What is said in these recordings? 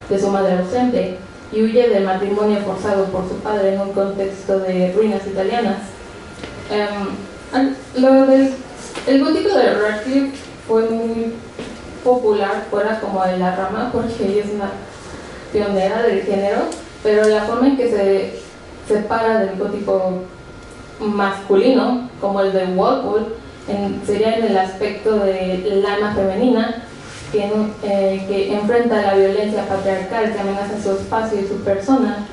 de su madre ausente y huye del matrimonio forzado por su padre en un contexto de ruinas italianas. El gótico de Radcliffe fue muy popular fuera como de la rama, porque ella es una pionera del género, pero la forma en que se separa del gótico masculino, como el de Walpole, sería en el aspecto del alma femenina, que enfrenta la violencia patriarcal que amenaza su espacio y su persona.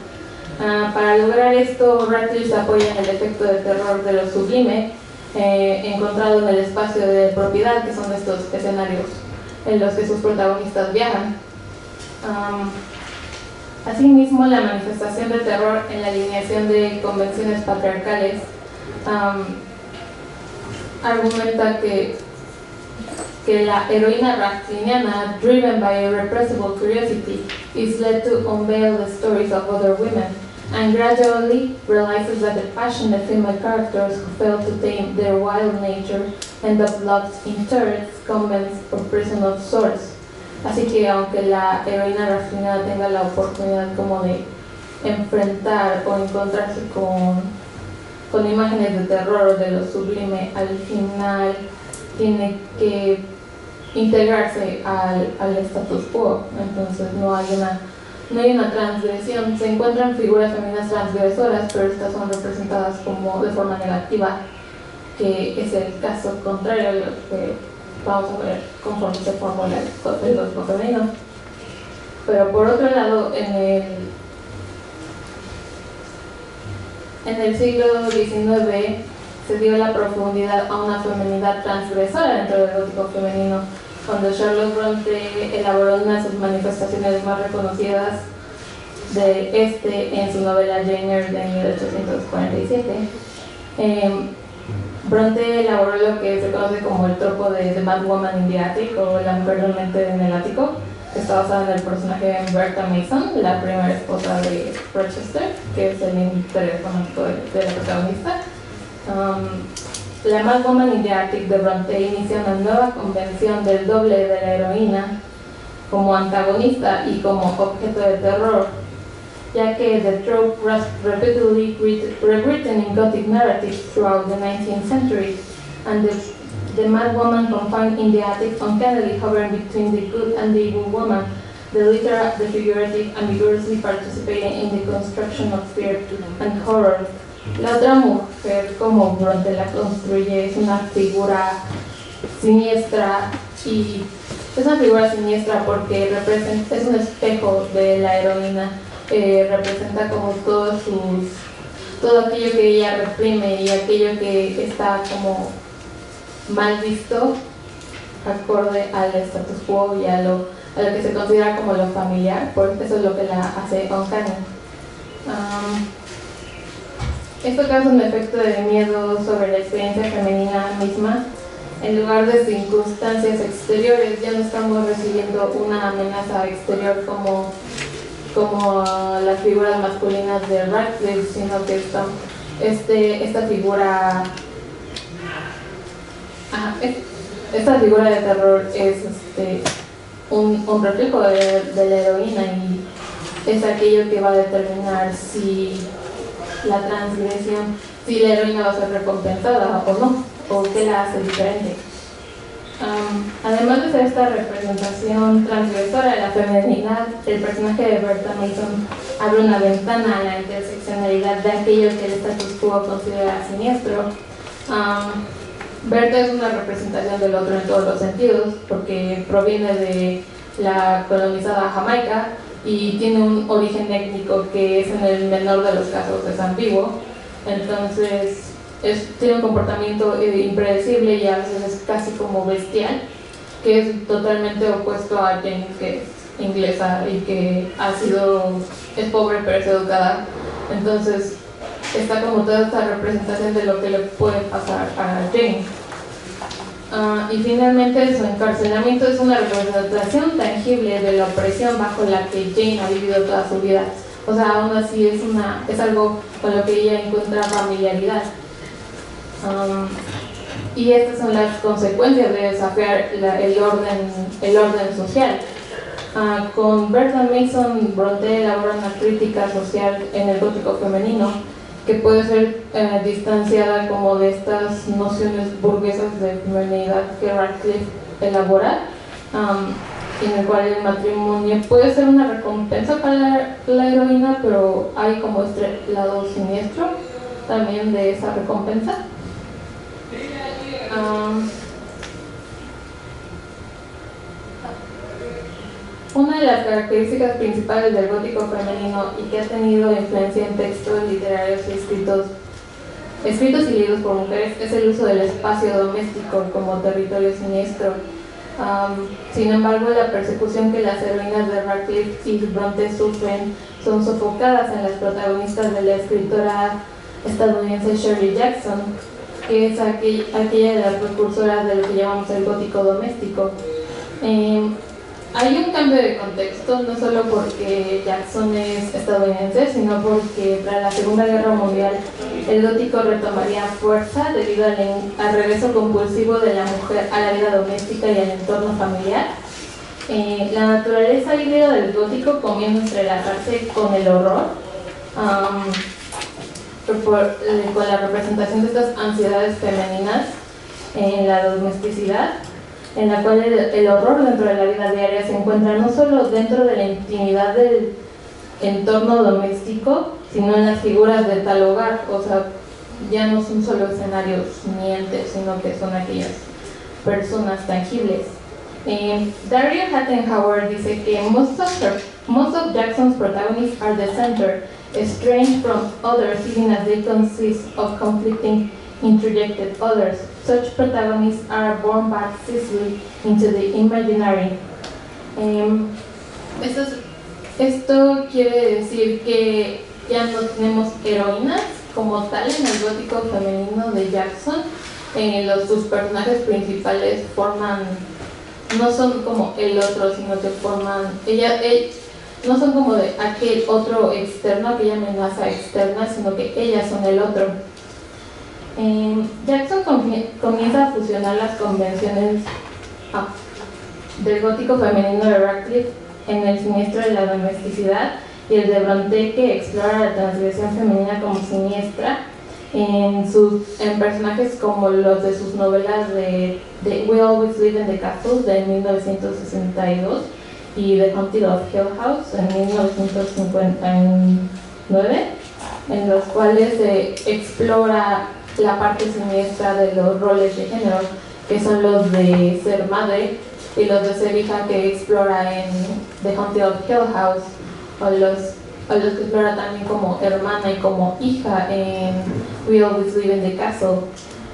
Para lograr esto, Radcliffe se apoya en el efecto de terror de lo sublime encontrado en el espacio de propiedad, que son estos escenarios en los que sus protagonistas viajan. Asimismo, la manifestación de terror en la alineación de convenciones patriarcales argumenta que la heroína radcliffeana, driven by irrepressible curiosity, is led to unveil the stories of other women, and gradually realizes that the passionate female characters who fail to tame their wild nature end up locked in turrets, convents, or prison of sorts. Así que aunque la heroína radcliffeana tenga la oportunidad como de enfrentar o encontrarse con imágenes de terror o de lo sublime, al final tiene que integrarse al status quo. Entonces no hay una transgresión. Se encuentran figuras femeninas transgresoras, pero estas son representadas como de forma negativa, que es el caso contrario a lo que vamos a ver conforme se formula el gótico femenino. Pero por otro lado, en el siglo XIX se dio la profundidad a una feminidad transgresora dentro del gótico femenino, cuando Charlotte Brontë elaboró una de sus manifestaciones más reconocidas en su novela Jane Eyre de 1847. Brontë elaboró lo que se conoce como el tropo de The Mad Woman in the Attic, o la mujer dormente en el ático, que está basada en el personaje de Bertha Mason, la primera esposa de Rochester, que es el interés romántico de la protagonista. La Mad Woman in the Attic de Brontë inicia una nueva convención del doble de la heroína como antagonista y como objeto de terror, ya que the trope was repeatedly rewritten in Gothic narratives throughout the 19th century, and the mad woman confined in the attic, uncannily hovering between the good and the evil woman, the literal, the figurative, and vigorously participating in the construction of fear and horror. La otra mujer, como Brontë la construye, es una figura siniestra, y es una figura siniestra porque es un espejo de la heroína. Representa como todo aquello que ella reprime y aquello que está como mal visto acorde al status quo y a lo que se considera como lo familiar. Por eso es lo que la hace uncanny. Esto causa un efecto de miedo sobre la experiencia femenina misma. En lugar de circunstancias exteriores, ya no estamos recibiendo una amenaza exterior como las figuras masculinas de Radcliffe, sino que esta figura de terror es un reflejo de la heroína, y es aquello que va a determinar si la transgresión, si la heroína va a ser recompensada o no, o qué la hace diferente. Además de ser esta representación transgresora de la feminidad, el personaje de Bertha Mason abre una ventana a la interseccionalidad de aquello que el status quo considera siniestro. Bertha es una representación del otro en todos los sentidos, porque proviene de la colonizada Jamaica y tiene un origen étnico que es, en el menor de los casos, es ambiguo. Entonces tiene un comportamiento impredecible y a veces es casi como bestial, que es totalmente opuesto a Jane, que es inglesa y que es pobre pero es educada. Entonces está como toda esta representación de lo que le puede pasar a Jane. Y finalmente su encarcelamiento es una representación tangible de la opresión bajo la que Jane ha vivido toda su vida. O sea, aún así es algo con lo que ella encuentra familiaridad. Y estas son las consecuencias de desafiar el orden social. Con Bertrand Mason, Brontë elabora una crítica social en el gótico femenino que puede ser distanciada como de estas nociones burguesas de feminidad que Radcliffe elabora, en el cual el matrimonio puede ser una recompensa para la heroína, pero hay como este lado siniestro también de esa recompensa. Una de las características principales del gótico femenino y que ha tenido influencia en textos literarios y escritos y leídos por mujeres es el uso del espacio doméstico como territorio siniestro. Sin embargo, la persecución que las heroínas de Radcliffe y Brontë sufren son sofocadas en las protagonistas de la escritora estadounidense Shirley Jackson, que es aquella de las precursoras de lo que llamamos el gótico doméstico. Hay un cambio de contexto, no solo porque Jackson es estadounidense, sino porque tras la Segunda Guerra Mundial el gótico retomaría fuerza debido al regreso compulsivo de la mujer a la vida doméstica y al entorno familiar. La naturaleza híbrida del gótico comienza a entrelazarse con el horror, con la representación de estas ansiedades femeninas en la domesticidad, en la cual el horror dentro de la vida diaria se encuentra no solo dentro de la intimidad del entorno doméstico, sino en las figuras de tal hogar. O sea, ya no son solo escenarios simientes, sino que son aquellas personas tangibles. Daria Hattenhauer dice que most of Jackson's protagonists are the center, estranged from others, even as they consist of conflicting interjected others. Such protagonists are born back ceaselessly into the imaginary. Esto quiere decir que ya no tenemos heroínas como tal en el gótico femenino de Jackson. Sus personajes principales no son como el otro, sino que no son como de aquel otro externo, aquella amenaza externa, sino que ellas son el otro. Jackson comienza a fusionar las convenciones del gótico femenino de Radcliffe en el siniestro de la domesticidad y el de Brontë, que explora la transgresión femenina como siniestra en personajes como los de sus novelas de We Always Live in the Castle de 1962 y The Haunting of Hill House en 1959, en los cuales se explora la parte siniestra de los roles de género, que son los de ser madre y los de ser hija, que explora en The Haunting of Hill House, o los que explora también como hermana y como hija en We Always Live in the Castle,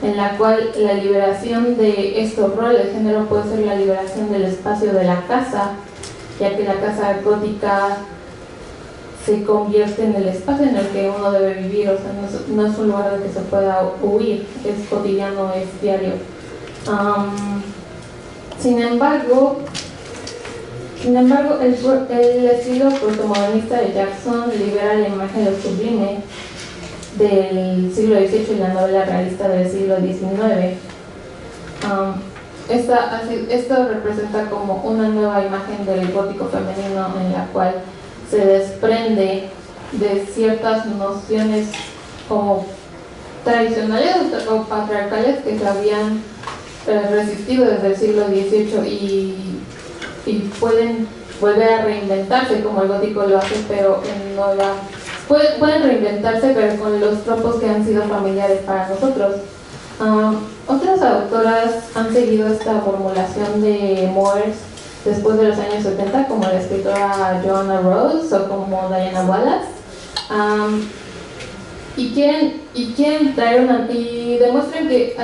en la cual la liberación de estos roles de género puede ser la liberación del espacio de la casa, ya que la casa gótica se convierte en el espacio en el que uno debe vivir. O sea, no es un lugar del que se pueda huir, es cotidiano, es diario. Sin embargo, el estilo protomodernista de Jackson libera la imagen de lo sublime del siglo XVIII y la novela realista del siglo XIX. Esto representa como una nueva imagen del gótico femenino, en la cual se desprende de ciertas nociones como tradicionales o patriarcales que se habían resistido desde el siglo XVIII y pueden volver a reinventarse como el gótico lo hace, pero pueden reinventarse, pero con los tropos que han sido familiares para nosotros. Otras autoras han seguido esta formulación de Moores después de los años 70, como la escritora Joanna Rose o como Diana Wallace, y quieren traer y demuestran que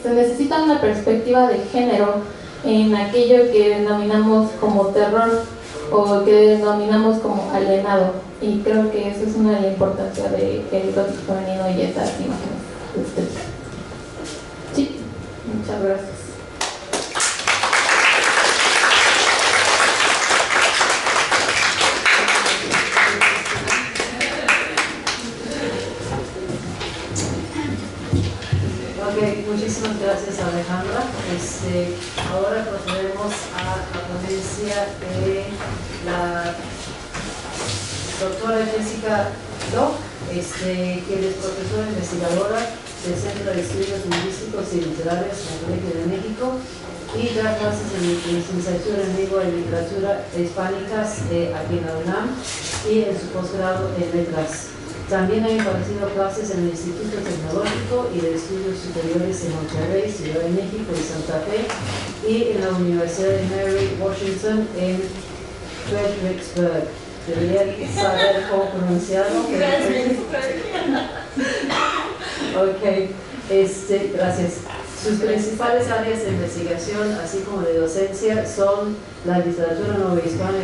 se necesita una perspectiva de género en aquello que denominamos como terror o que denominamos como alienado, y creo que esa es una de las importancias del gótico femenino y estas imágenes. Sí, muchas gracias. Ok, muchísimas gracias Alejandra. Ahora procedemos a la ponencia de la doctora Jessica Locke, quien es profesora investigadora del Centro de Estudios Lingüísticos y Literarios en el Colegio de México y da clases de licenciatura en Lengua y Literatura Hispánicas aquí en la UNAM y en su posgrado en Letras. También ha impartido clases en el Instituto Tecnológico y de Estudios Superiores en Monterrey, Ciudad de México y Santa Fe, y en la Universidad de Mary Washington en Fredericksburg. Debería saber cómo pronunciarlo. Ok, gracias. Sus principales áreas de investigación, así como de docencia, son la literatura novohispana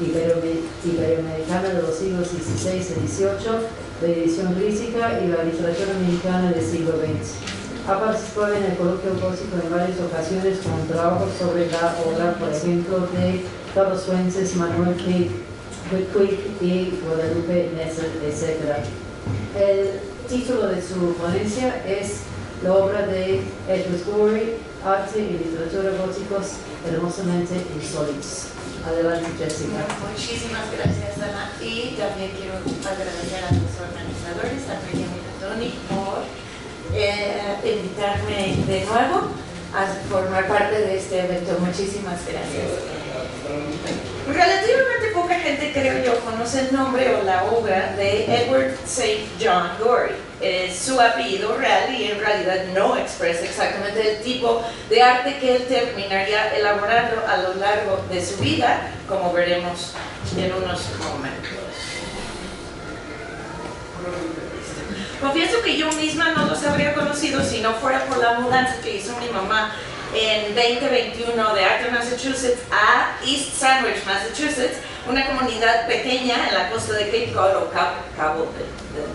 iberoamericana de los siglos XVI y XVIII, la edición crítica y la literatura mexicana del siglo XX. Ha participado en el coloquio gótico en varias ocasiones con trabajos sobre la obra, por ejemplo, de Carlos Fuentes, Manuel Whitquick y Guadalupe Nesser, etc. El título de su ponencia es la obra de Edward Gorey, Arte y Literatura Góticos hermosamente insólitos. Adelante, Jessica. Muchísimas gracias, Ana. Y también quiero agradecer a los organizadores, a Miriam y a Tony, por invitarme de nuevo a formar parte de este evento. Muchísimas gracias. Relativamente poca gente, creo yo, conoce el nombre o la obra de Edward St. John Gorey. Es su apellido real y en realidad no expresa exactamente el tipo de arte que él terminaría elaborando a lo largo de su vida, como veremos en unos momentos. Confieso que yo misma no los habría conocido si no fuera por la mudanza que hizo mi mamá en 2021 de Acton, Massachusetts a East Sandwich, Massachusetts, una comunidad pequeña en la costa de Cape Cod o Cabo del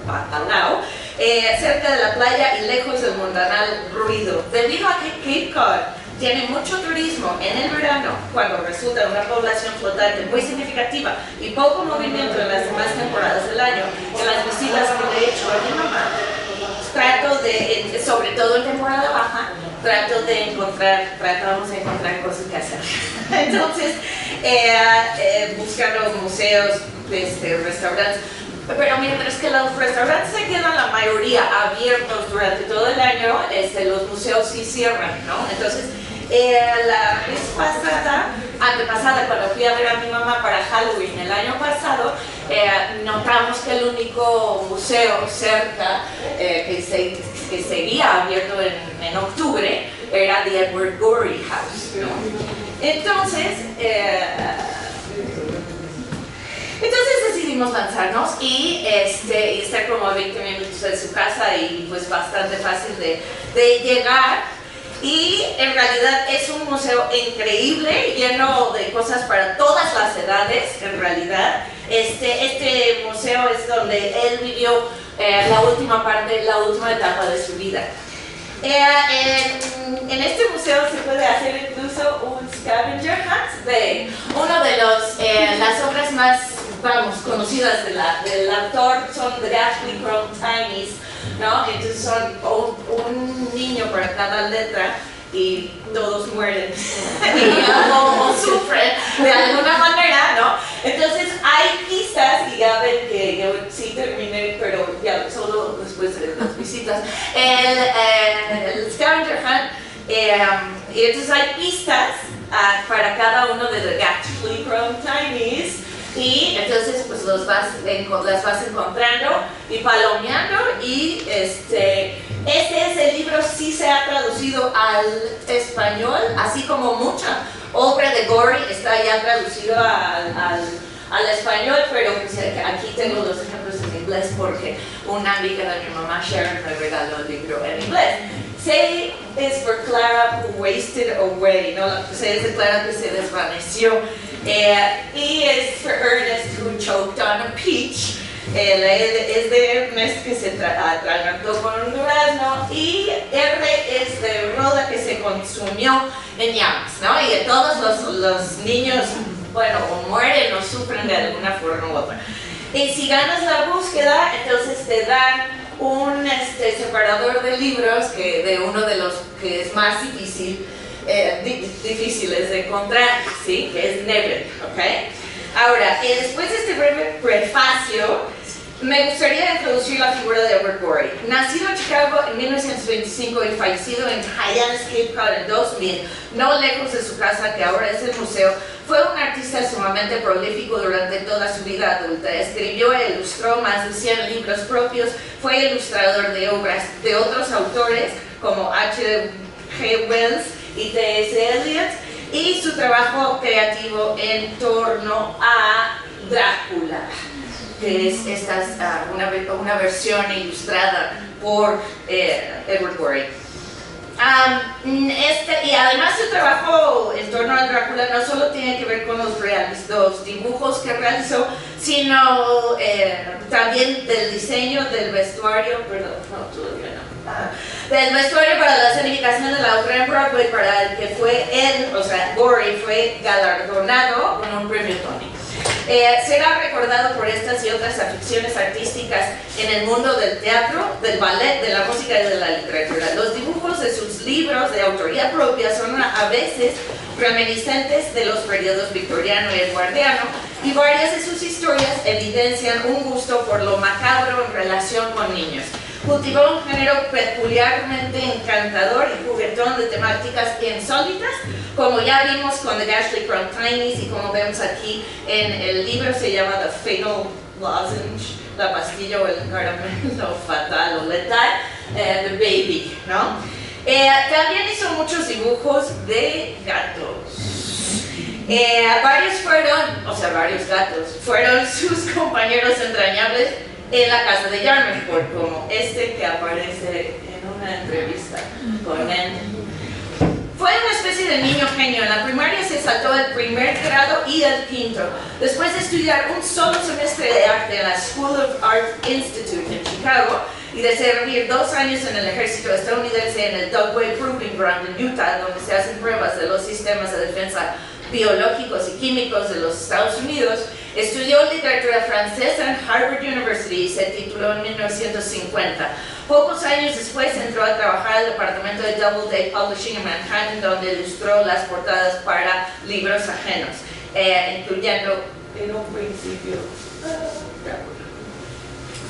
Bacalao, cerca de la playa y lejos del mundanal ruido. Debido a que Cape Cod tiene mucho turismo en el verano, cuando resulta una población flotante muy significativa y poco movimiento en las demás temporadas del año, en las visitas que le he hecho a mi mamá, trato de, sobre todo en temporada baja, tratamos de encontrar cosas que hacer. Entonces, buscando museos, restaurantes. Pero mientras que los restaurantes se quedan la mayoría abiertos durante todo el año, los museos sí cierran, ¿no? Entonces, la vez antepasada, cuando fui a ver a mi mamá para Halloween el año pasado, notamos que el único museo cerca que seguía abierto en octubre era The Edward Gorey House, ¿no? Entonces decidimos lanzarnos y estar como a 20 minutos de su casa y pues bastante fácil de llegar. Y en realidad es un museo increíble, lleno de cosas para todas las edades, en realidad. Este museo es donde él vivió la última etapa de su vida. En este museo se puede hacer incluso un scavenger hunt de uno de las obras más conocidas del autor, son The Ghastly Grown Tinies, ¿no? Entonces son un niño para cada letra y todos mueren o sufren de alguna manera, ¿no? Entonces hay pistas, y ya ven que yo sí terminé, pero ya solo después de las visitas, el scavenger hunt, y entonces hay pistas para cada uno de The Ghastly Grown Tinies. Y entonces pues las vas encontrando y palomeando y este es el libro, sí se ha traducido al español, así como mucha obra de Gorey está ya traducido al español, pero pues aquí tengo los ejemplos en inglés porque una amiga de mi mamá, Sharon, me regaló el libro en inglés. C is for Clara who wasted away, ¿no? C es de Clara que se desvaneció. E es for Ernest who choked on a peach. La E es de Ernest que se atragantó con un durazno. Y R es de Rhoda que se consumió en llamas, ¿no? Y todos los niños, bueno, o mueren o sufren de alguna forma u otra. Y si ganas la búsqueda, entonces te dan un separador de libros de uno de los que es más difíciles de encontrar, ¿sí? Que es Neville, ¿ok? Ahora, después de este breve prefacio, me gustaría introducir la figura de Edward Gorey. Nacido en Chicago en 1925 y fallecido en Hyannis, Cape Cod en 2000, no lejos de su casa, que ahora es el museo, fue un artista sumamente prolífico durante toda su vida adulta. Escribió e ilustró más de 100 libros propios, fue ilustrador de obras de otros autores como H.G. Wells y T.S. Eliot, y su trabajo creativo en torno a Drácula, que es una versión ilustrada por Edward Gorey. Y además su trabajo en torno a Drácula no solo tiene que ver con los dibujos que realizó, sino también del diseño del vestuario, del vestuario para la escenificación de la ópera en Broadway, para el que Gorey fue galardonado con un premio Tony. Será recordado por estas y otras aficiones artísticas en el mundo del teatro, del ballet, de la música y de la literatura. Los dibujos de sus libros de autoría propia son a veces reminiscentes de los periodos victoriano y edwardiano, y varias de sus historias evidencian un gusto por lo macabro en relación con niños. Cultivó un género peculiarmente encantador y juguetón de temáticas insólitas, como ya vimos con The Ghastly Crown Tinies, y como vemos aquí en el libro se llama The Fatal Lozenge, la pastilla o el caramelo fatal o letal, The Baby, ¿no? También hizo muchos dibujos de gatos. Varios gatos fueron sus compañeros entrañables en la casa de Yarmouth, como que aparece en una entrevista con él. Fue una especie de niño genio. En la primaria se saltó el primer grado y el quinto. Después de estudiar un solo semestre de arte en la School of Art Institute en Chicago y de servir 2 años en el ejército estadounidense en el Dugway Proving Ground en Utah, donde se hacen pruebas de los sistemas de defensa biológicos y químicos de los Estados Unidos, estudió literatura francesa en Harvard University y se tituló en 1950. Pocos años después entró a trabajar al departamento de Doubleday Publishing en Manhattan, donde ilustró las portadas para libros ajenos, incluyendo en un principio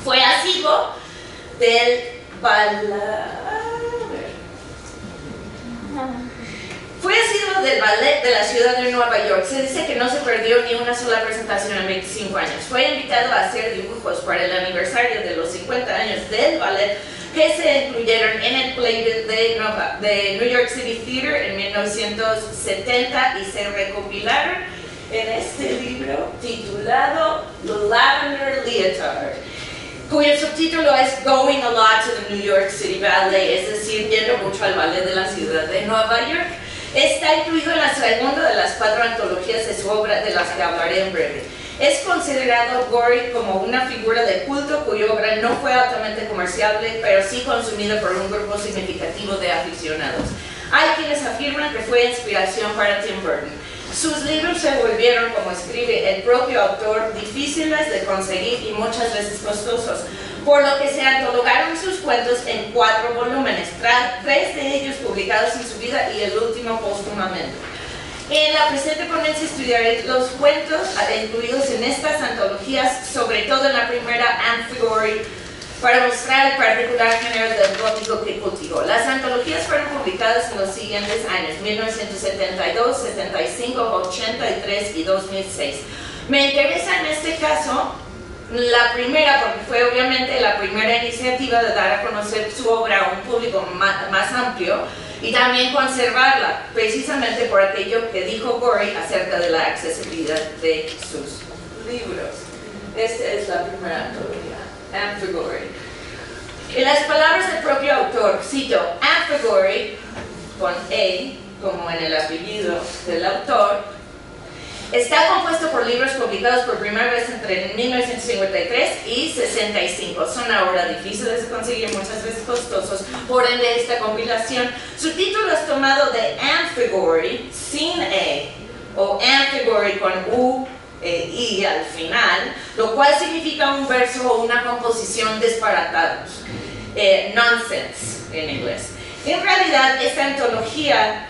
fue asiduo del ballet de la ciudad de Nueva York. Se dice que no se perdió ni una sola presentación en 25 años. Fue invitado a hacer dibujos para el aniversario de los 50 años del ballet, que se incluyeron en el Playbill de New York City Theater en 1970 y se recopilaron en este libro titulado The Lavender Leotard, cuyo subtítulo es Going a Lot to the New York City Ballet, es decir, yendo mucho al ballet de la ciudad de Nueva York. Está incluido en la segunda de las 4 antologías de su obra, de las que hablaré en breve. Es considerado Gorey como una figura de culto cuya obra no fue altamente comerciable, pero sí consumida por un grupo significativo de aficionados. Hay quienes afirman que fue inspiración para Tim Burton. Sus libros se volvieron, como escribe el propio autor, difíciles de conseguir y muchas veces costosos, por lo que se antologaron sus cuentos en 4 volúmenes, 3 de ellos publicados en su vida y el último póstumamente. En la presente ponencia estudiaré los cuentos incluidos en estas antologías, sobre todo en la primera, Amphigory, para mostrar el particular género del gótico que cultivó. Las antologías fueron publicadas en los siguientes años: 1972, 75, 83 y 2006. Me interesa en este caso la primera, porque fue obviamente la primera iniciativa de dar a conocer su obra a un público más amplio y también conservarla, precisamente por aquello que dijo Gorey acerca de la accesibilidad de sus libros. Esta es la primera antología, Amphigory. En las palabras del propio autor, cito: Amphigory, con A, como en el apellido del autor, está compuesto por libros publicados por primera vez entre 1953 y 65. Son ahora difíciles de conseguir, muchas veces costosos, por ende esta compilación. Su título es tomado de Amphigory, sin E, o Amphigory con U, I al final, lo cual significa un verso o una composición disparatados. nonsense en inglés. En realidad, esta antología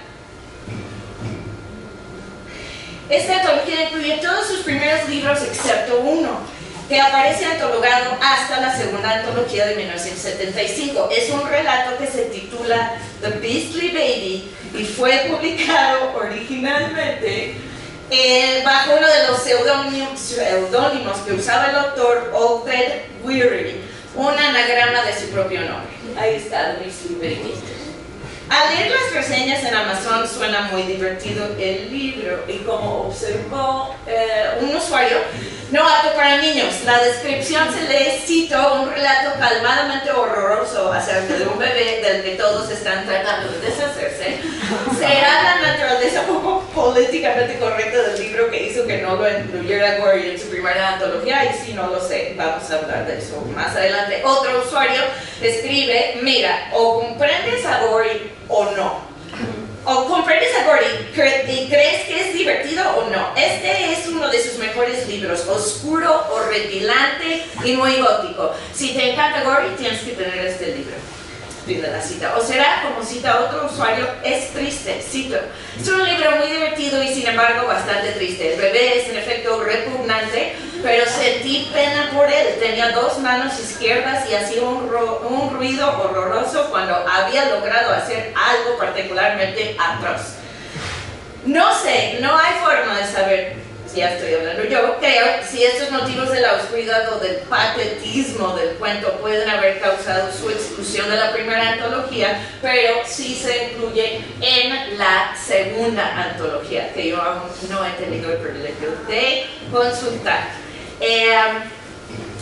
incluye todos sus primeros libros excepto uno, que aparece antologado hasta la segunda antología de 1975. Es un relato que se titula The Beastly Baby y fue publicado originalmente bajo uno de los seudónimos que usaba el autor, Obed Weary, un anagrama de su propio nombre. Ahí está, The Beastly Baby. Al leer las reseñas en Amazon suena muy divertido el libro y como observó un usuario, no apto para niños. La descripción se lee, cito, un relato calmadamente horroroso acerca de un bebé del que todos están tratando de deshacerse. ¿Será la naturaleza poco políticamente correcta del libro que hizo que no lo incluyera Gorey en su primera antología? Y si no lo sé, vamos a hablar de eso más adelante. Otro usuario escribe, mira, o comprendes a Gorey o no. O comprendes a Gorey y crees que es divertido o no. Este es uno de sus mejores libros, oscuro, horripilante y muy gótico. Si te encanta Gorey, tienes que tener este libro. Fin de la cita. O será, como cita otro usuario, es triste, cito. Es un libro muy divertido y sin embargo bastante triste. El bebé es en efecto repugnante, pero sentí pena por él. Tenía dos manos izquierdas y hacía un ruido horroroso cuando había logrado hacer algo particularmente atroz. No sé, no hay forma de saber, si ya estoy hablando yo, creo, si estos motivos de la oscuridad o del patetismo del cuento pueden haber causado su exclusión de la primera antología, pero sí se incluye en la segunda antología, que yo aún no he tenido el privilegio de consultar.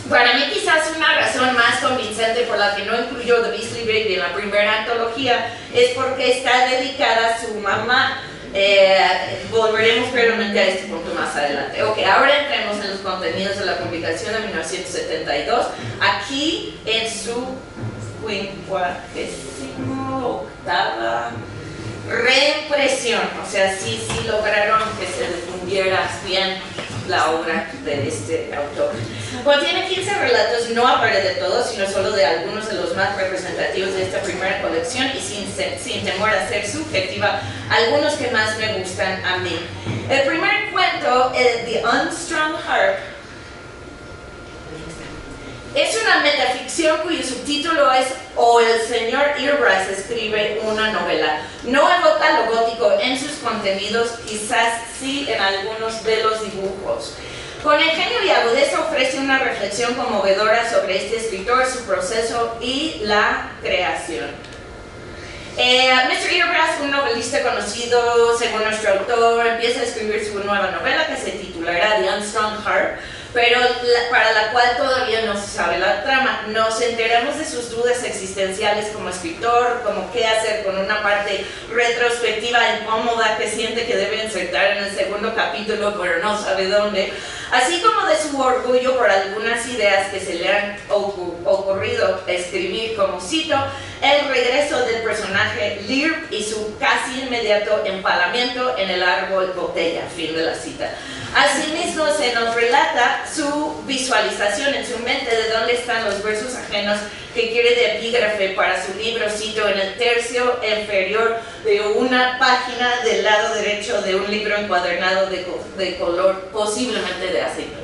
Para mí quizás una razón más convincente por la que no incluyó The Beastly Baby en la primera antología es porque está dedicada a su mamá. Volveremos brevemente a este punto más adelante. Ok, ahora entremos en los contenidos de la publicación de 1972. Aquí en su 58ª reimpresión, o sea, sí lograron que se difundiera bien la obra de este autor. Contiene 15 relatos, no hablaré de todos, sino solo de algunos de los más representativos de esta primera colección y sin temor a ser subjetiva, algunos que más me gustan a mí. El primer cuento, The Unstrung Harp, es una metaficción cuyo subtítulo es O el señor Irbrass escribe una novela. No evoca lo gótico en sus contenidos, quizás sí en algunos de los dibujos. Con ingenio y agudeza ofrece una reflexión conmovedora sobre este escritor, su proceso y la creación. Mr. Irbrass, un novelista conocido según nuestro autor, empieza a escribir su nueva novela que se titulará The Unstrung Harp, pero para la cual todavía no se sabe la trama. Nos enteramos de sus dudas existenciales como escritor, como qué hacer con una parte retrospectiva incómoda que siente que debe insertar en el segundo capítulo, pero no sabe dónde, así como de su orgullo por algunas ideas que se le han ocurrido escribir, como cito, el regreso del personaje Lirp y su casi inmediato empalamiento en el árbol botella, fin de la cita. Asimismo, se nos relata su visualización en su mente de dónde están los versos ajenos que quiere de epígrafe para su libro, cito, en el tercio inferior de una página del lado derecho de un libro encuadernado de color, posiblemente de aceite.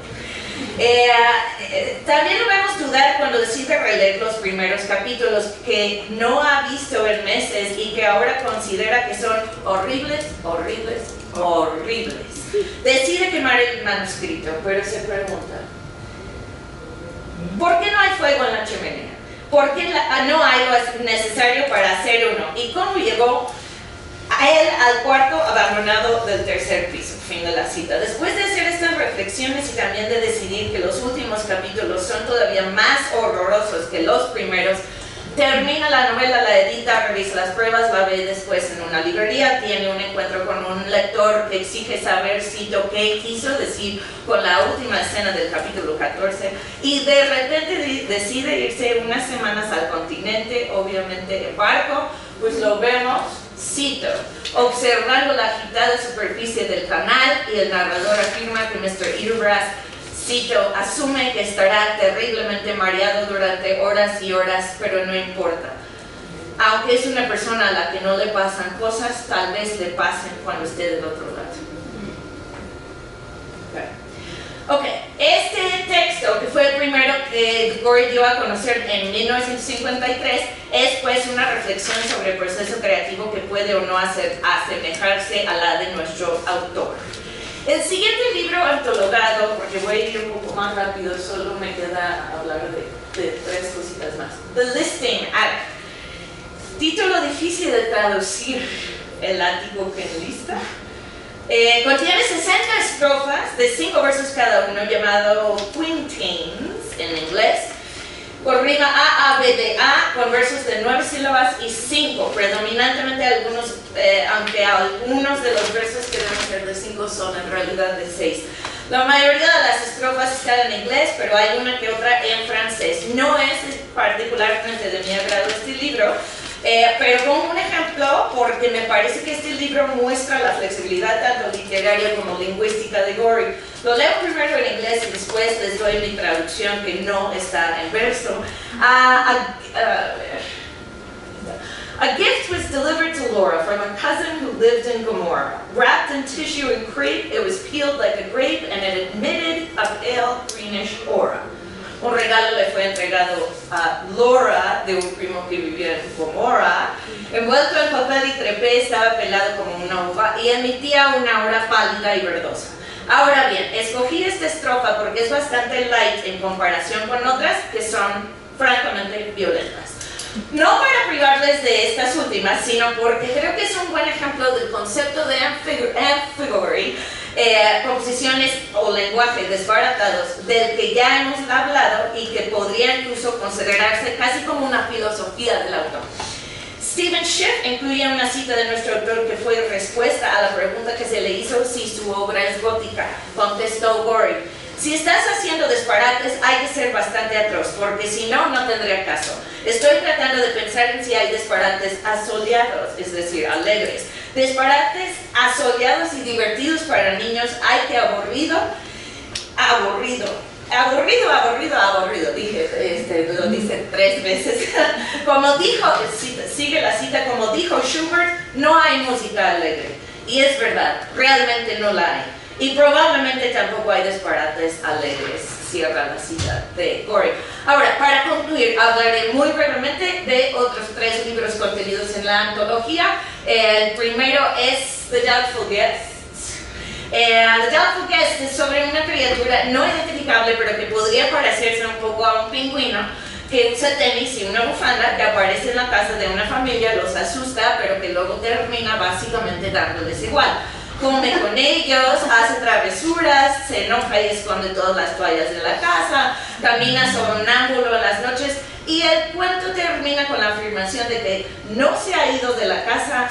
También lo vemos dudar cuando decide releer los primeros capítulos que no ha visto en meses y que ahora considera que son horribles. Decide quemar el manuscrito, pero se pregunta, ¿por qué no hay fuego en la chimenea? ¿Por qué no hay lo necesario para hacer uno? ¿Y cómo llegó a él al cuarto abandonado del tercer piso? Fin de la cita. Después de hacer estas reflexiones y también de decidir que los últimos capítulos son todavía más horrorosos que los primeros, termina la novela, la edita, revisa las pruebas, la ve después en una librería, tiene un encuentro con un lector que exige saber, cito, qué quiso decir con la última escena del capítulo 14 y de repente decide irse unas semanas al continente, obviamente en barco, pues lo vemos, cito, observando la agitada superficie del canal y el narrador afirma que Mr. Irbrass cito, asume que estará terriblemente mareado durante horas y horas, pero no importa. Aunque es una persona a la que no le pasan cosas, tal vez le pasen cuando esté del otro lado. Ok, este texto, que fue el primero que Gorey dio a conocer en 1953, es pues una reflexión sobre el proceso creativo que puede o no asemejarse a la de nuestro autor. El siguiente libro antologado, porque voy a ir un poco más rápido, solo me queda hablar de 3 cositas más. The Listing Act. Título difícil de traducir, el ático que enlista. Contiene 60 estrofas de 5 versos cada uno, llamado quintains en inglés, con rima A, A, B, D, A, con versos de 9 sílabas y 5, predominantemente algunos, aunque algunos de los versos que deben ser de 5 son en realidad de 6. La mayoría de las estrofas están en inglés, pero hay una que otra en francés. No es particularmente de mi agrado este libro, pero como un ejemplo, porque me parece que este libro muestra la flexibilidad tanto literaria como lingüística de Gorey. Lo leo primero en inglés y después les doy mi traducción que no está en verso. A gift was delivered to Laura from a cousin who lived in Gomorrah. Wrapped in tissue and crepe, it was peeled like a grape and it emitted a pale greenish aura. Un regalo le fue entregado a Laura, de un primo que vivía en Gomorra. Envuelto en papel y crepé, estaba pelado como una uva y emitía una aura pálida y verdosa. Ahora bien, escogí esta estrofa porque es bastante light en comparación con otras que son francamente violentas. No para privarles de estas últimas, sino porque creo que es un buen ejemplo del concepto de ambiguity, composiciones o lenguaje desbaratados del que ya hemos hablado y que podría incluso considerarse casi como una filosofía del autor. Stephen Schiff incluye una cita de nuestro autor que fue respuesta a la pregunta que se le hizo si su obra es gótica. Contestó Gorey: si estás haciendo disparates hay que ser bastante atroz, porque si no, no tendría caso. Estoy tratando de pensar en si hay disparates asoleados, es decir, alegres. Disparates asoleados y divertidos para niños, hay que aburrido, dije, lo dice 3 veces. Como dijo, sigue la cita, como dijo Schubert, no hay música alegre. Y es verdad, realmente no la hay. Y probablemente tampoco hay disparates alegres, cierra la cita de Gorey. Ahora, para concluir, hablaré muy brevemente de otros 3 libros contenidos en la antología. El primero es The Doubtful Guest. The Doubtful Guest es sobre una criatura no identificable, pero que podría parecerse un poco a un pingüino, que usa tenis y una bufanda, que aparece en la casa de una familia, los asusta, pero que luego termina básicamente dándoles igual. Come con ellos, hace travesuras, se enoja y esconde todas las toallas de la casa, camina sonámbulo en las noches, y el cuento termina con la afirmación de que no se ha ido de la casa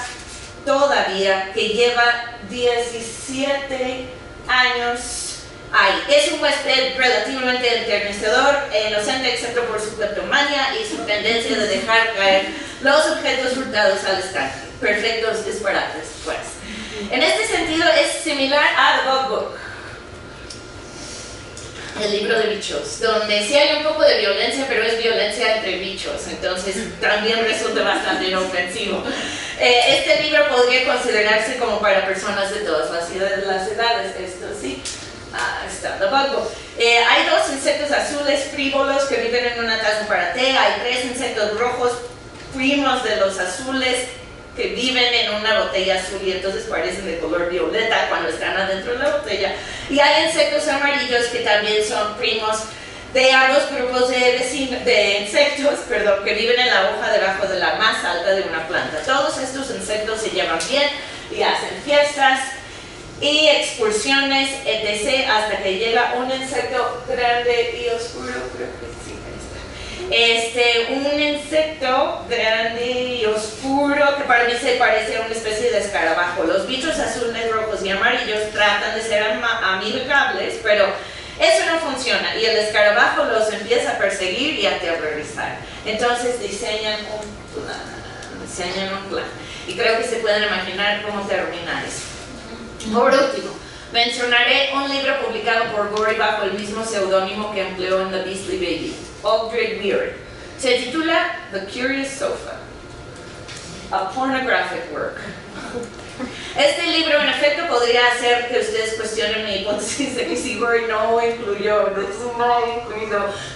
todavía, que lleva 17 años ahí. Es un huésped relativamente enternecedor, inocente excepto por su kleptomania y su tendencia de dejar caer los objetos hurtados al estanque. Perfectos disparates, pues. En este sentido es similar a The Bug Book, el libro de bichos, donde sí hay un poco de violencia, pero es violencia entre bichos, entonces también resulta bastante inofensivo. Este libro podría considerarse como para personas de todas las edades, esto sí. Está The Bug Book. Hay 2 insectos azules frívolos que viven en una taza para té, hay 3 insectos rojos primos de los azules que viven en una botella azul y entonces parecen de color violeta cuando están adentro de la botella. Y hay insectos amarillos que también son primos de ambos grupos de insectos, que viven en la hoja debajo de la más alta de una planta. Todos estos insectos se llevan bien y hacen fiestas y excursiones, etc., hasta que llega un insecto grande y oscuro, creo que sí. Un insecto grande y oscuro que para mí se parece a una especie de escarabajo. Los bichos azules, rojos y amarillos tratan de ser amigables, pero eso no funciona y el escarabajo los empieza a perseguir y a aterrorizar. Entonces diseñan un plan y creo que se pueden imaginar cómo termina eso. Por último, Mencionaré un libro publicado por Gorey bajo el mismo seudónimo que empleó en The Beastly Baby, Aldred Weird. Se titula The Curious Sofa, a pornographic work. Este libro, en efecto, podría hacer que ustedes cuestionen mi hipótesis de que si Gorey no ha incluido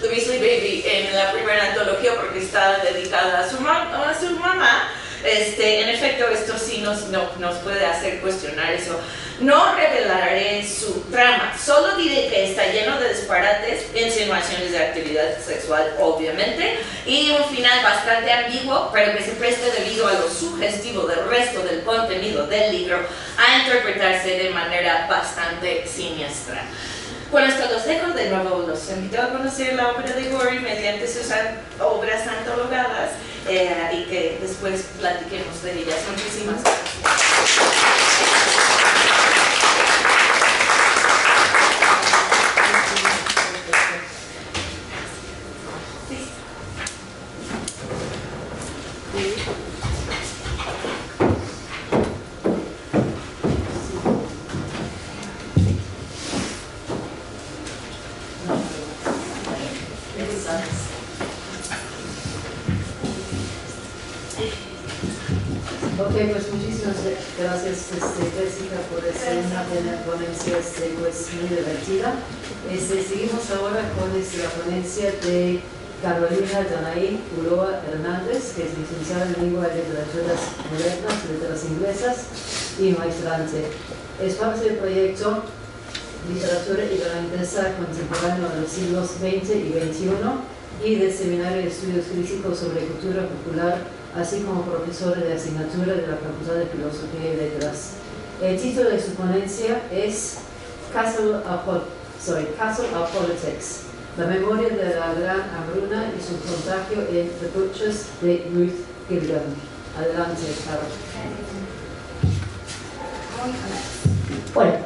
The Beastly Baby en la primera antología porque está dedicada a su mamá. En efecto, esto sí nos puede hacer cuestionar eso. No revelaré su trama, solo diré que está lleno de disparates, insinuaciones de actividad sexual, obviamente, y un final bastante ambiguo, pero que se presta debido a lo sugestivo del resto del contenido del libro a interpretarse de manera bastante siniestra. Con esto los dejo, de nuevo los invito a conocer la obra de Gorey mediante sus obras antologadas y que después platiquemos de ellas. Muchísimas gracias. Ok, pues muchísimas gracias Jessica por una ponencia pues muy divertida. Seguimos ahora con la ponencia de Carolina Danaí Ulloa Hernández, que es licenciada en Lengua y Literaturas Modernas, Letras Inglesas y maestrante. Es parte del proyecto Literatura Irlandesa Contemporánea de los siglos XX y XXI y del Seminario de Estudios Críticos sobre Cultura Popular, así como profesora de asignatura de la Facultad de Filosofía y Letras. El título de su ponencia es Castle of Politics, la memoria de la Gran Hambruna y su contagio en The Butchers de Ruth Gilligan. Adelante, Carol. Bueno,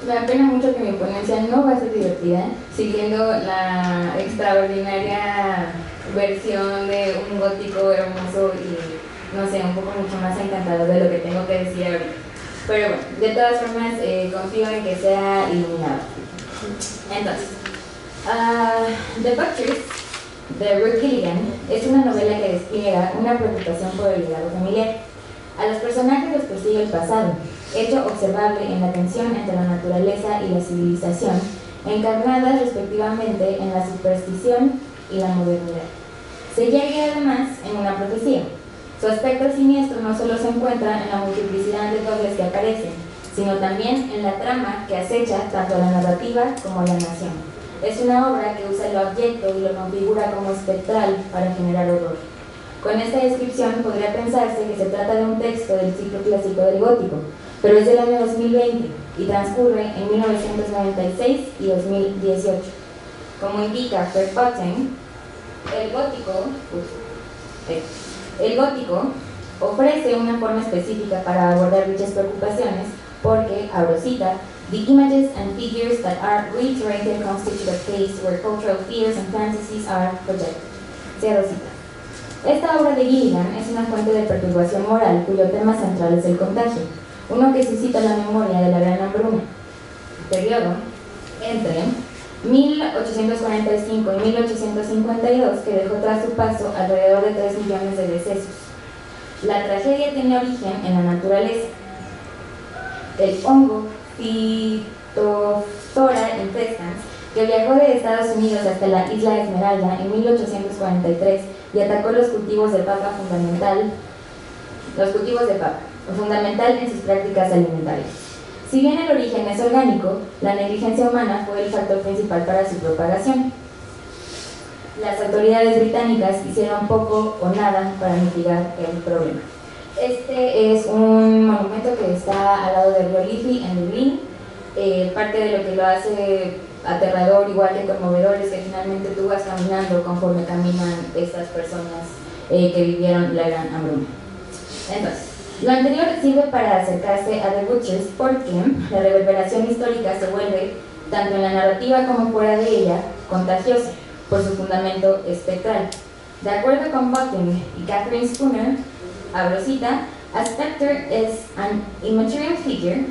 me apena mucho que mi ponencia no va a ser divertida, siguiendo la extraordinaria versión de un gótico hermoso y, no sé, un poco mucho más encantador de lo que tengo que decir ahorita. Pero bueno, de todas formas, confío en que sea iluminado. Entonces, The Butchers, de Ruth Gilligan, es una novela que despliega una preocupación por el legado familiar. A los personajes los persigue el pasado, hecho observable en la tensión entre la naturaleza y la civilización, encarnadas respectivamente en la superstición y la modernidad. Se llega además en una profecía. Su aspecto siniestro no solo se encuentra en la multiplicidad de dobles que aparecen, sino también en la trama que acecha tanto a la narrativa como a la nación. Es una obra que usa el objeto y lo configura como espectral para generar horror. Con esta descripción podría pensarse que se trata de un texto del ciclo clásico del gótico, pero es del año 2020 y transcurre en 1996 y 2018. Como indica Verpoten, el gótico ofrece una forma específica para abordar dichas preocupaciones porque, abro cita, the images and figures that are reiterated constitute a place where cultural fears and fantasies are projected. Cierro cita. Esta obra de Gilligan es una fuente de perturbación moral cuyo tema central es el contagio, uno que suscita la memoria de la Gran Hambruna, periodo entre 1845 y 1852 que dejó tras su paso alrededor de 3 millones de decesos. La tragedia tiene origen en la naturaleza. El hongo Phytophthora infestans, que viajó de Estados Unidos hasta la isla Esmeralda en 1843 y atacó los cultivos de papa fundamental en sus prácticas alimentarias. Si bien el origen es orgánico, la negligencia humana fue el factor principal para su propagación. Las autoridades británicas hicieron poco o nada para mitigar el problema. Este es un monumento que está al lado del río Liffey en Dublín. Parte de lo que lo hace aterrador, igual que conmovedor, es que finalmente tú vas caminando conforme caminan estas personas que vivieron la Gran Hambruna. Entonces, lo anterior sirve para acercarse a The Butchers porque la reverberación histórica se vuelve, tanto en la narrativa como fuera de ella, contagiosa por su fundamento espectral. De acuerdo con Button y Catherine Spooner, abro cita, a specter is an immaterial figure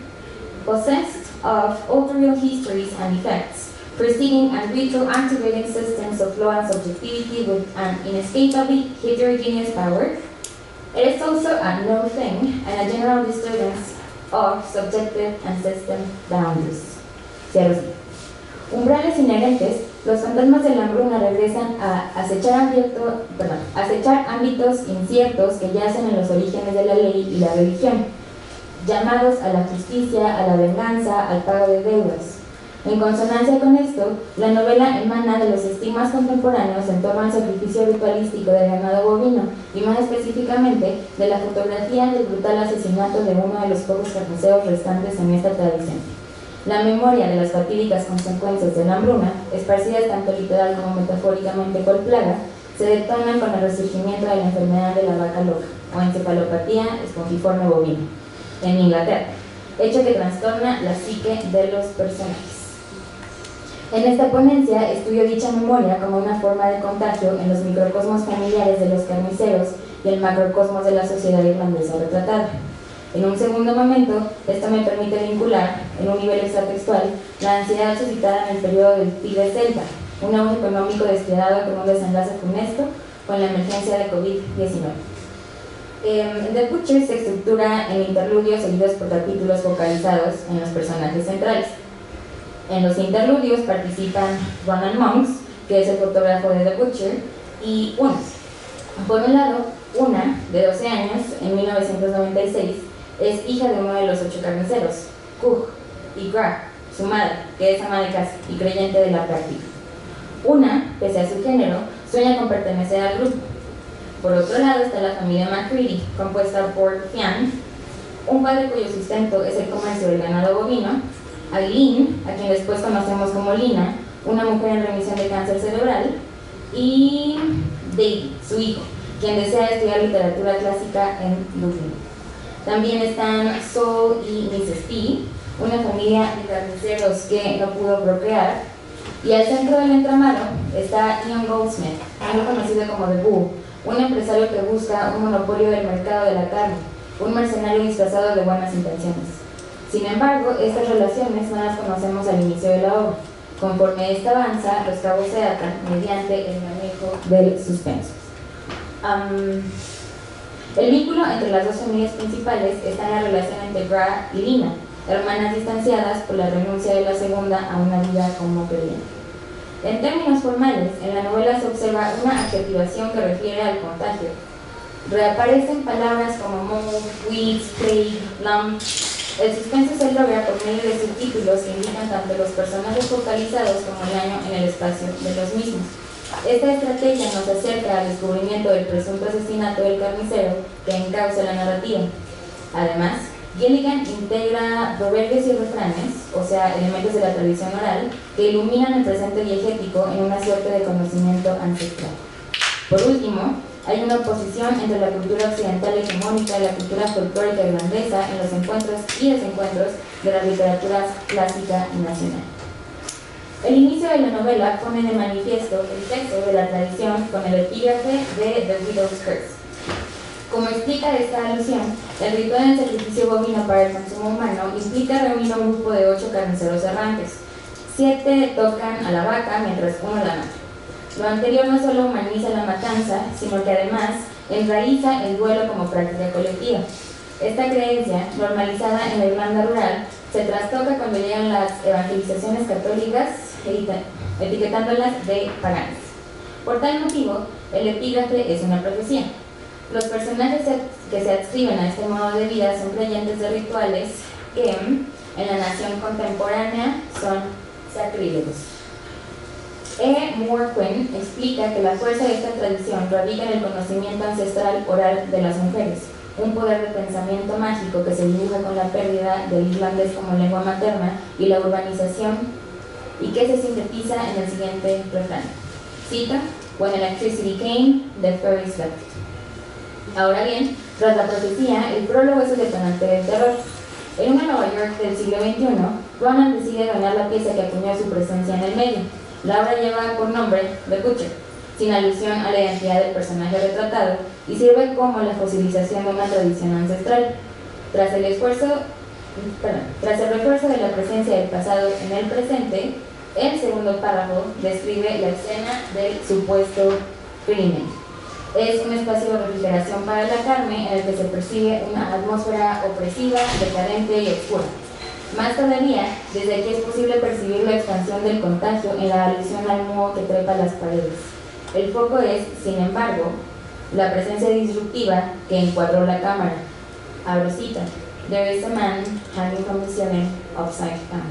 possessed of authorial histories and effects, preceding and retroactivating systems of law and subjectivity with an inescapably heterogeneous power. It is also a no thing and a general disturbance of subjective and system boundaries. Cierro cita. Umbrales inherentes, los fantasmas de la hambruna regresan a acechar ámbitos inciertos que yacen en los orígenes de la ley y la religión, llamados a la justicia, a la venganza, al pago de deudas. En consonancia con esto, la novela emana de los estigmas contemporáneos en torno al sacrificio ritualístico del ganado bovino y más específicamente de la fotografía del brutal asesinato de uno de los pocos carniceros restantes en esta tradición. La memoria de las fatídicas consecuencias de la hambruna, esparcidas tanto literal como metafóricamente cual plaga, se detonan con el resurgimiento de la enfermedad de la vaca loca, o encefalopatía espongiforme bovina, en Inglaterra, hecho que trastorna la psique de los personajes. En esta ponencia estudio dicha memoria como una forma de contagio en los microcosmos familiares de los carniceros y el macrocosmos de la sociedad irlandesa retratada. En un segundo momento, esto me permite vincular, en un nivel extratextual, la ansiedad suscitada en el periodo del tigre celta, un auge económico despiadado con un desenlace funesto con la emergencia de COVID-19. The Butcher se estructura en interludios seguidos por capítulos focalizados en los personajes centrales. En los interludios participan Ronan Monks, que es el fotógrafo de The Butcher, y Una. Por un lado, Una, de 12 años, en 1996, es hija de uno de los 8 carniceros, Cug, y Gra, su madre, que es ama de casa y creyente de la práctica. Una, pese a su género, sueña con pertenecer al grupo. Por otro lado está la familia McCready, compuesta por Fian, un padre cuyo sustento es el comercio del ganado bovino, Aileen, a quien después conocemos como Lina, una mujer en remisión de cáncer cerebral, y David, su hijo, quien desea estudiar literatura clásica en Dublín. También están Saul y Mrs. P, una familia de carniceros que no pudo procrear, y al centro del entramado está Ian Goldsmith, mejor conocido como The Bull, un empresario que busca un monopolio del mercado de la carne, un mercenario disfrazado de buenas intenciones. Sin embargo, estas relaciones no las conocemos al inicio de la obra. Conforme esta avanza, los cabos se atan mediante el manejo del suspenso. El vínculo entre las dos familias principales está en la relación entre Gra y Lina, hermanas distanciadas por la renuncia de la segunda a una vida como creyente. En términos formales, en la novela se observa una adjetivación que refiere al contagio. Reaparecen palabras como mold, weeds, plague, lump. El suspenso se logra por medio de subtítulos que indican tanto los personajes focalizados como el año en el espacio de los mismos. Esta estrategia nos acerca al descubrimiento del presunto asesinato del carnicero que encausa la narrativa. Además, Gilligan integra proverbios y refranes, o sea, elementos de la tradición oral, que iluminan el presente diegético en una suerte de conocimiento ancestral. Por último, hay una oposición entre la cultura occidental hegemónica y la cultura folclórica irlandesa en los encuentros y desencuentros de la literatura clásica nacional. El inicio de la novela pone de manifiesto el texto de la tradición con el epígrafe de The Widow's Curse. Como explica esta alusión, el ritual del sacrificio bovino para el consumo humano implica reunir a un grupo de 8 carniceros errantes. 7 tocan a la vaca mientras uno la mata. Lo anterior no solo humaniza la matanza, sino que además enraiza el duelo como práctica colectiva. Esta creencia, normalizada en la Irlanda rural, se trastoca cuando llegan las evangelizaciones católicas, etiquetándolas de paganas. Por tal motivo, el epígrafe es una profecía. Los personajes que se adscriben a este modo de vida son creyentes de rituales que, en la nación contemporánea, son sacrílegos. E. Moore Quinn explica que la fuerza de esta tradición radica en el conocimiento ancestral oral de las mujeres, un poder de pensamiento mágico que se dibuja con la pérdida del irlandés como lengua materna y la urbanización, y que se sintetiza en el siguiente refrán. Cita: When electricity came, the fairies left. Ahora bien, tras la profecía, el prólogo es el detonante del terror. En una Nueva York del siglo XXI, Ronan decide donar la pieza que acuñó su presencia en el medio. La obra lleva por nombre The Butcher, sin alusión a la identidad del personaje retratado, y sirve como la fosilización de una tradición ancestral. Tras el esfuerzo Tras el refuerzo de la presencia del pasado en el presente, el segundo párrafo describe la escena del supuesto crimen. Es un espacio de refrigeración para la carne en el que se percibe una atmósfera opresiva, decadente y oscura. Más todavía, desde aquí es posible percibir la expansión del contagio en la alusión al moho que trepa las paredes. El foco es, sin embargo, la presencia disruptiva que encuadró la cámara. Abro cita: "There is a man hanging from the ceiling upside down".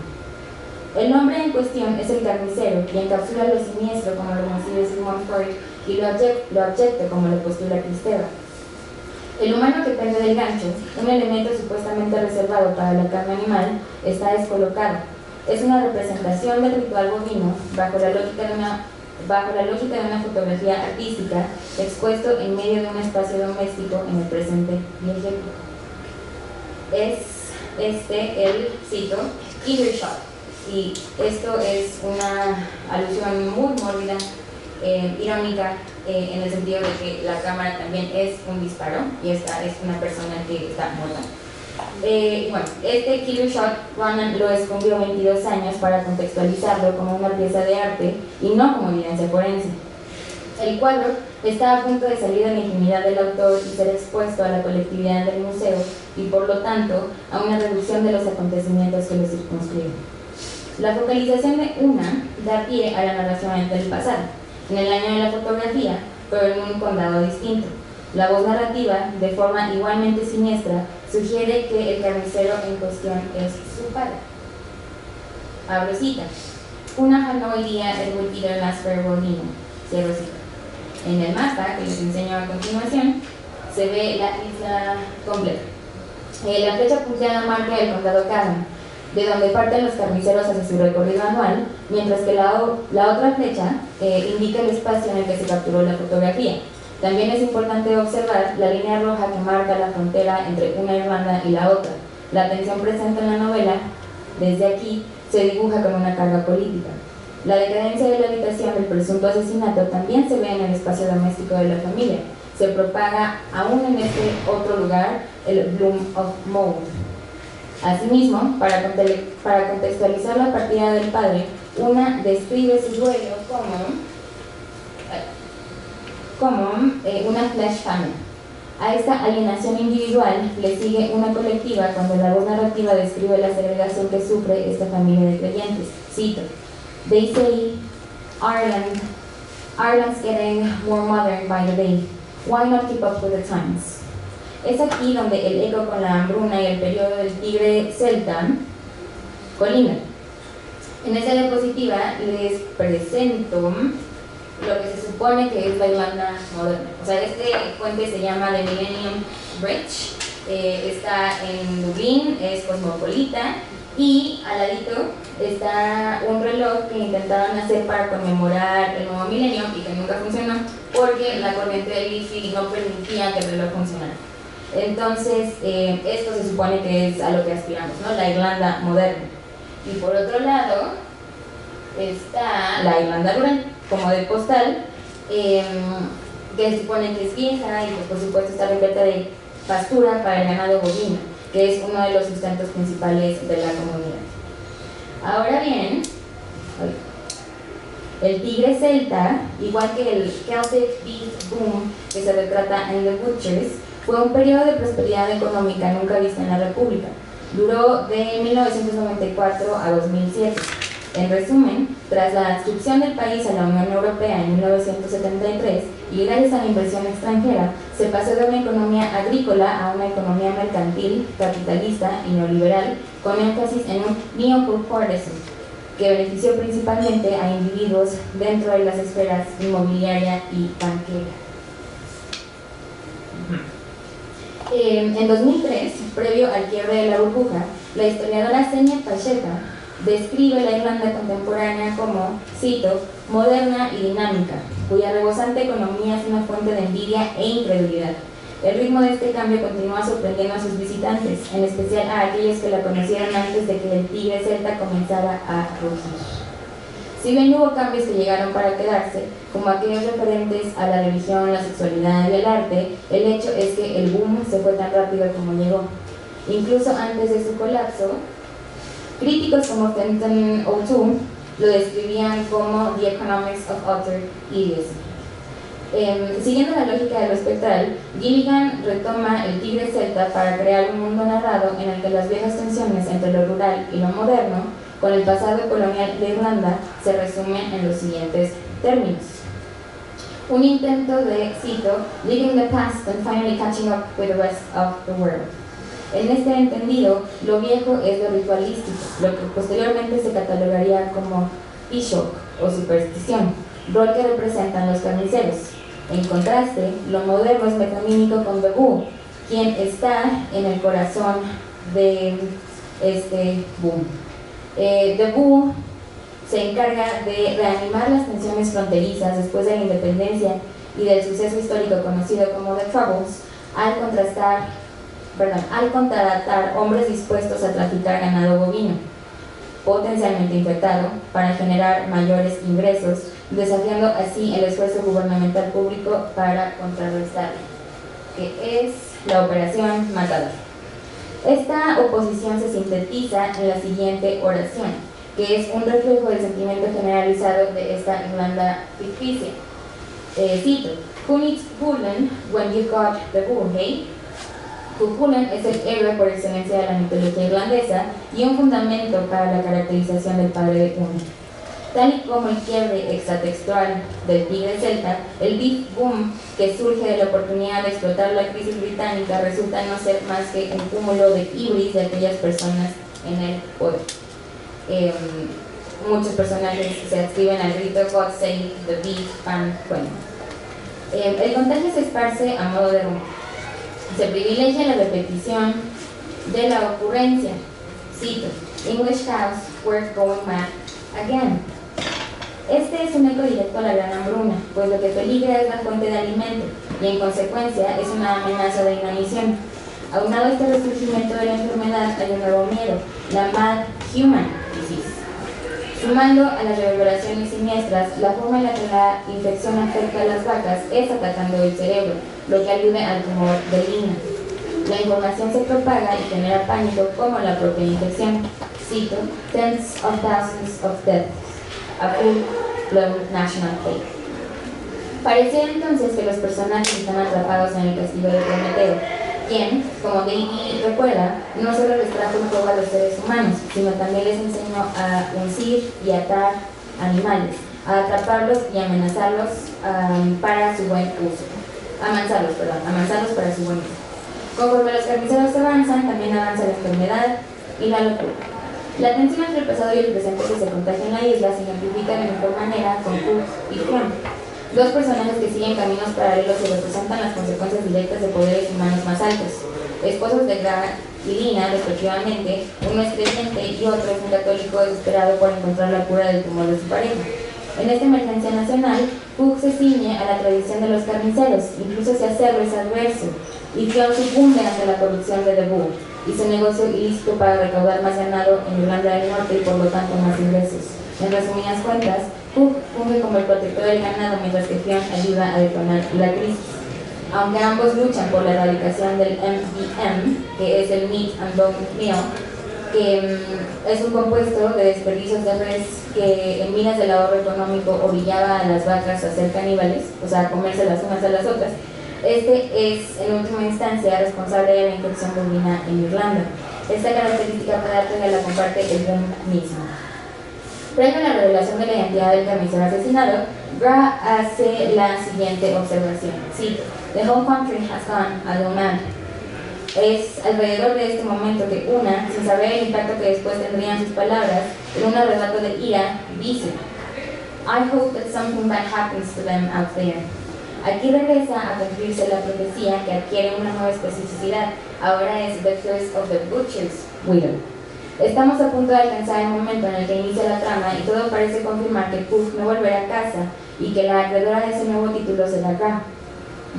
El nombre en cuestión es el carnicero y encapsula lo siniestro como lo concibe Sigmund Freud y lo abyecto como lo postula Kristeva. El humano que pende del gancho, un elemento supuestamente reservado para la carne animal, está descolocado. Es una representación del ritual bovino bajo la lógica de una fotografía artística expuesto en medio de un espacio doméstico en el presente diegético. Es el, cito, "killer shot", y esto es una alusión muy mórbida, irónica, en el sentido de que la cámara también es un disparo y esta es una persona que está muerta. Bueno, este killer shot Ronan lo escondió 22 años para contextualizarlo como una pieza de arte y no como evidencia forense. El cuadro está a punto de salir de la intimidad del autor y ser expuesto a la colectividad del museo y por lo tanto a una reducción de los acontecimientos que lo circunscriben. La focalización de una da pie a la narración del pasado, en el año de la fotografía, pero en un condado distinto. La voz narrativa, de forma igualmente siniestra, sugiere que el carnicero en cuestión es su padre. Abro cita: "Una Hanoi día el Peter Lasper Bordino". Cierro cita. En el mapa que les enseño a continuación, se ve la isla completa. La flecha punteada marca el condado Kazan, de donde parten los carniceros hacia su recorrido anual, mientras que la otra flecha indica el espacio en el que se capturó la fotografía. También es importante observar la línea roja que marca la frontera entre una Irlanda y la otra. La tensión presente en la novela, desde aquí, se dibuja con una carga política. La decadencia de la habitación del presunto asesinato también se ve en el espacio doméstico de la familia. Se propaga aún en este otro lugar el Bloom of Mold. Asimismo, para contextualizar la partida del padre, una describe su duelo como una flash famine. A esta alienación individual le sigue una colectiva cuando la voz narrativa describe la segregación que sufre esta familia de creyentes. Cito: "They say Ireland's getting more modern by the day. Why not keep up with the times?". Es aquí donde el eco con la hambruna y el periodo del tigre celta colindan. En esa diapositiva les presento lo que se supone que es la Irlanda moderna. O sea, este puente se llama The Millennium Bridge, está en Dublín, es cosmopolita, y al ladito está un reloj que intentaron hacer para conmemorar el nuevo milenio y que nunca funcionó porque la corriente del wifi no permitía que el reloj funcionara. Entonces, esto se supone que es a lo que aspiramos, ¿no? La Irlanda moderna. Y por otro lado está la Irlanda rural, como de postal, que se supone que es vieja y pues por supuesto está repleta de pastura para el ganado bovino, que es uno de los sustentos principales de la comunidad. Ahora bien, el tigre celta, igual que el Celtic Beef Boom que se retrata en The Butchers, fue un periodo de prosperidad económica nunca vista en la República. Duró de 1994 a 2007. En resumen, tras la adscripción del país a la Unión Europea en 1973 y gracias a la inversión extranjera, se pasó de una economía agrícola a una economía mercantil, capitalista y neoliberal, con énfasis en un neocorporatismo que benefició principalmente a individuos dentro de las esferas inmobiliaria y banquera. En 2003, previo al quiebre de la burbuja, la historiadora Xenia Pacheta describe la Irlanda contemporánea como, cito, moderna y dinámica, cuya rebosante economía es una fuente de envidia e incredulidad. El ritmo de este cambio continúa sorprendiendo a sus visitantes, en especial a aquellos que la conocieron antes de que el tigre celta comenzara a rugir. Si bien hubo cambios que llegaron para quedarse, como aquellos referentes a la religión, la sexualidad y el arte, el hecho es que el boom se fue tan rápido como llegó. incluso antes de su colapso. Críticos como Fenton O'Toole lo describían como The Economics of Utter Idiocy. Siguiendo la lógica de lo espectral, Gilligan retoma El tigre celta para crear un mundo narrado en el que las viejas tensiones entre lo rural y lo moderno, con el pasado colonial de Irlanda, se resumen en los siguientes términos. Un intento de, cito, "leaving the past and finally catching up with the rest of the world". En este entendido, lo viejo es lo ritualístico, lo que posteriormente se catalogaría como Ishok o superstición, rol que representan los carniceros. En contraste, lo moderno es metonímico con The Bull, quien está en el corazón de este boom. The Bull se encarga de reanimar las tensiones fronterizas después de la independencia y del suceso histórico conocido como The Troubles, al contratar hombres dispuestos a traficar ganado bovino, potencialmente infectado, para generar mayores ingresos, desafiando así el esfuerzo gubernamental público para contrarrestarlo, que es la Operación Matador. Esta oposición se sintetiza en la siguiente oración, que es un reflejo del sentimiento generalizado de esta Irlanda ficticia. Cito: "Who needs Cullen when you've got the bull, hey?" Cullen es el héroe por excelencia de la mitología irlandesa y un fundamento para la caracterización del padre de Cullen. Tal y como el quiebre extratextual del tigre celta, el Big Boom que surge de la oportunidad de explotar la crisis británica resulta no ser más que un cúmulo de ibris de aquellas personas en el poder. Muchos personajes se adscriben al grito "God save the Big Fan Queen". El contagio se esparce a modo de rumor. Se privilegia la repetición de la ocurrencia. Cito: "English cows were going mad again". Este es un eco directo a la gran hambruna, pues lo que peligra es la fuente de alimento y en consecuencia es una amenaza de inanición. Aunado a este resurgimiento de la enfermedad hay un nuevo miedo, la Mad Human Disease. Sumando a las reverberaciones siniestras, la forma en la que la infección afecta a las vacas es atacando el cerebro, lo que alude al tumor de Lina. La información se propaga y genera pánico como la propia infección. Cito: "Tens of thousands of deaths, a full-blown national plague". Pareciera entonces que los personajes están atrapados en el castigo de Prometeo, quien, como Davy recuerda, no solo les trajo el fuego a los seres humanos, sino también les enseñó a uncir y atar animales, a atraparlos y amenazarlos para su buen uso. Amansarlos para su buen uso. Conforme los carniceros avanzan, también avanza la enfermedad y la locura. La tensión entre el pasado y el presente que se contagia en la isla se amplifica de mejor manera con Cook y Fionn, dos personajes que siguen caminos paralelos y representan las consecuencias directas de poderes humanos más altos. Esposos de Gra y Lina, respectivamente, uno es creyente y otro es un católico desesperado por encontrar la cura del tumor de su pareja. En esta emergencia nacional, Cook se ciñe a la tradición de los carniceros, incluso si hacerlo es adverso, y Fionn sucumbe ante la corrupción de The Bull y su negocio ilícito para recaudar más ganado en Irlanda del Norte y por lo tanto más ingresos. En resumidas cuentas, Cook funge como el protector del ganado mientras que Fionn ayuda a detonar la crisis. Aunque ambos luchan por la erradicación del MBM, que es el Meat and Bone Meal, que es un compuesto de desperdicios de res que en miras del ahorro económico orillaba a las vacas a ser caníbales, o sea, a comerse las unas a las otras. Este es, en última instancia, responsable de la infección bovina en Irlanda. Esta característica pedártrica la comparte el boom mismo. Previo a la revelación de la identidad del carnicero asesinado, Gra hace la siguiente observación. Cito: "The whole country has gone a little mad". Es alrededor de este momento que una, sin saber el impacto que después tendrían sus palabras, en un arrebato de ira, dice: "I hope that something bad happens to them out there". Aquí regresa a cumplirse la profecía que adquiere una nueva especificidad. Ahora es "the curse of the butcher's widow". Estamos a punto de alcanzar el momento en el que inicia la trama y todo parece confirmar que Cook no volverá a casa y que la acreedora de ese nuevo título será Gra.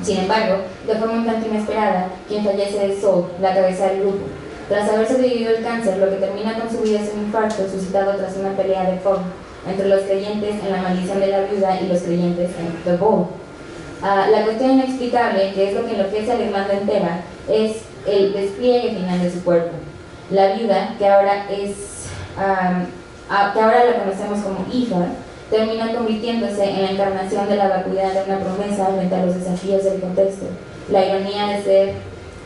Sin embargo, de forma un tanto inesperada, quien fallece es Sol, la cabeza del grupo. Tras haber sobrevivido el cáncer, lo que termina con su vida es un infarto suscitado tras una pelea de fog entre los creyentes en la maldición de la viuda y los creyentes en The Bull. La cuestión inexplicable, que es lo que enloquece a la Irlanda entera, es el despliegue final de su cuerpo. La viuda, que ahora la conocemos como hija, termina convirtiéndose en la encarnación de la vacuidad de una promesa frente a los desafíos del contexto, la ironía de ser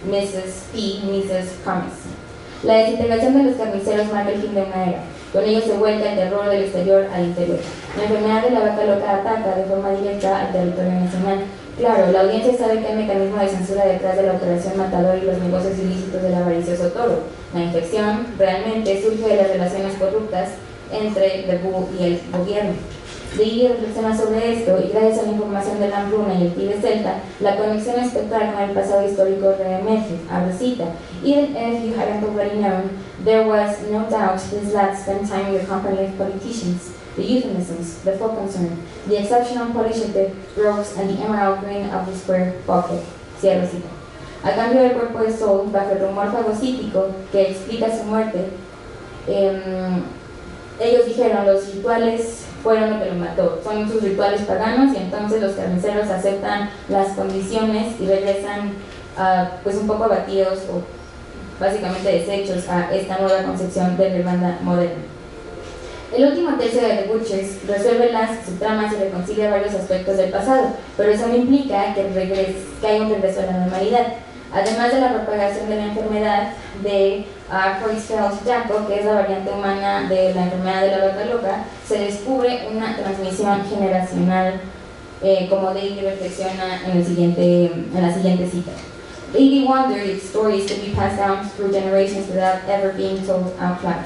Mrs. P. Mrs. Cummings. La desintegración de los carniceros marca el fin de una era. Con ello se vuelca el terror del exterior al interior. La enfermedad de la vaca loca ataca de forma directa al territorio nacional. Claro, la audiencia sabe que hay mecanismo de censura detrás de la operación matador y los negocios ilícitos del avaricioso toro. La infección realmente surge de las relaciones corruptas entre The Bull y el gobierno. Diggy reflexiona sobre esto y gracias a la información de la hambruna y el tigre celta, la conexión espectral con el pasado histórico reemerge, abro cita. Even if you hadn't already known, there was no doubt these lads spent time with accomplished politicians, the euphemisms, the folk concern, the exceptional polish of the robes and the emerald green of the square pocket. Cierro cita. A cambio del cuerpo de Saul, bajo el rumor fagocítico que explica su muerte, ellos dijeron los rituales fueron lo que lo mató, son sus rituales paganos, y entonces los carniceros aceptan las condiciones y regresan pues un poco abatidos o básicamente deshechos a esta nueva concepción de la Irlanda moderna. El último tercio de The Butchers resuelve las subtramas y reconcilia varios aspectos del pasado, pero eso no implica que haya un regreso a la normalidad. Además de la propagación de la enfermedad de Creutzfeldt-Jakob, que es la variante humana de la enfermedad de la vaca loca, se descubre una transmisión generacional, como Davy reflexiona en la siguiente cita. Davy wondered if stories could be passed down through generations without ever being told out loud.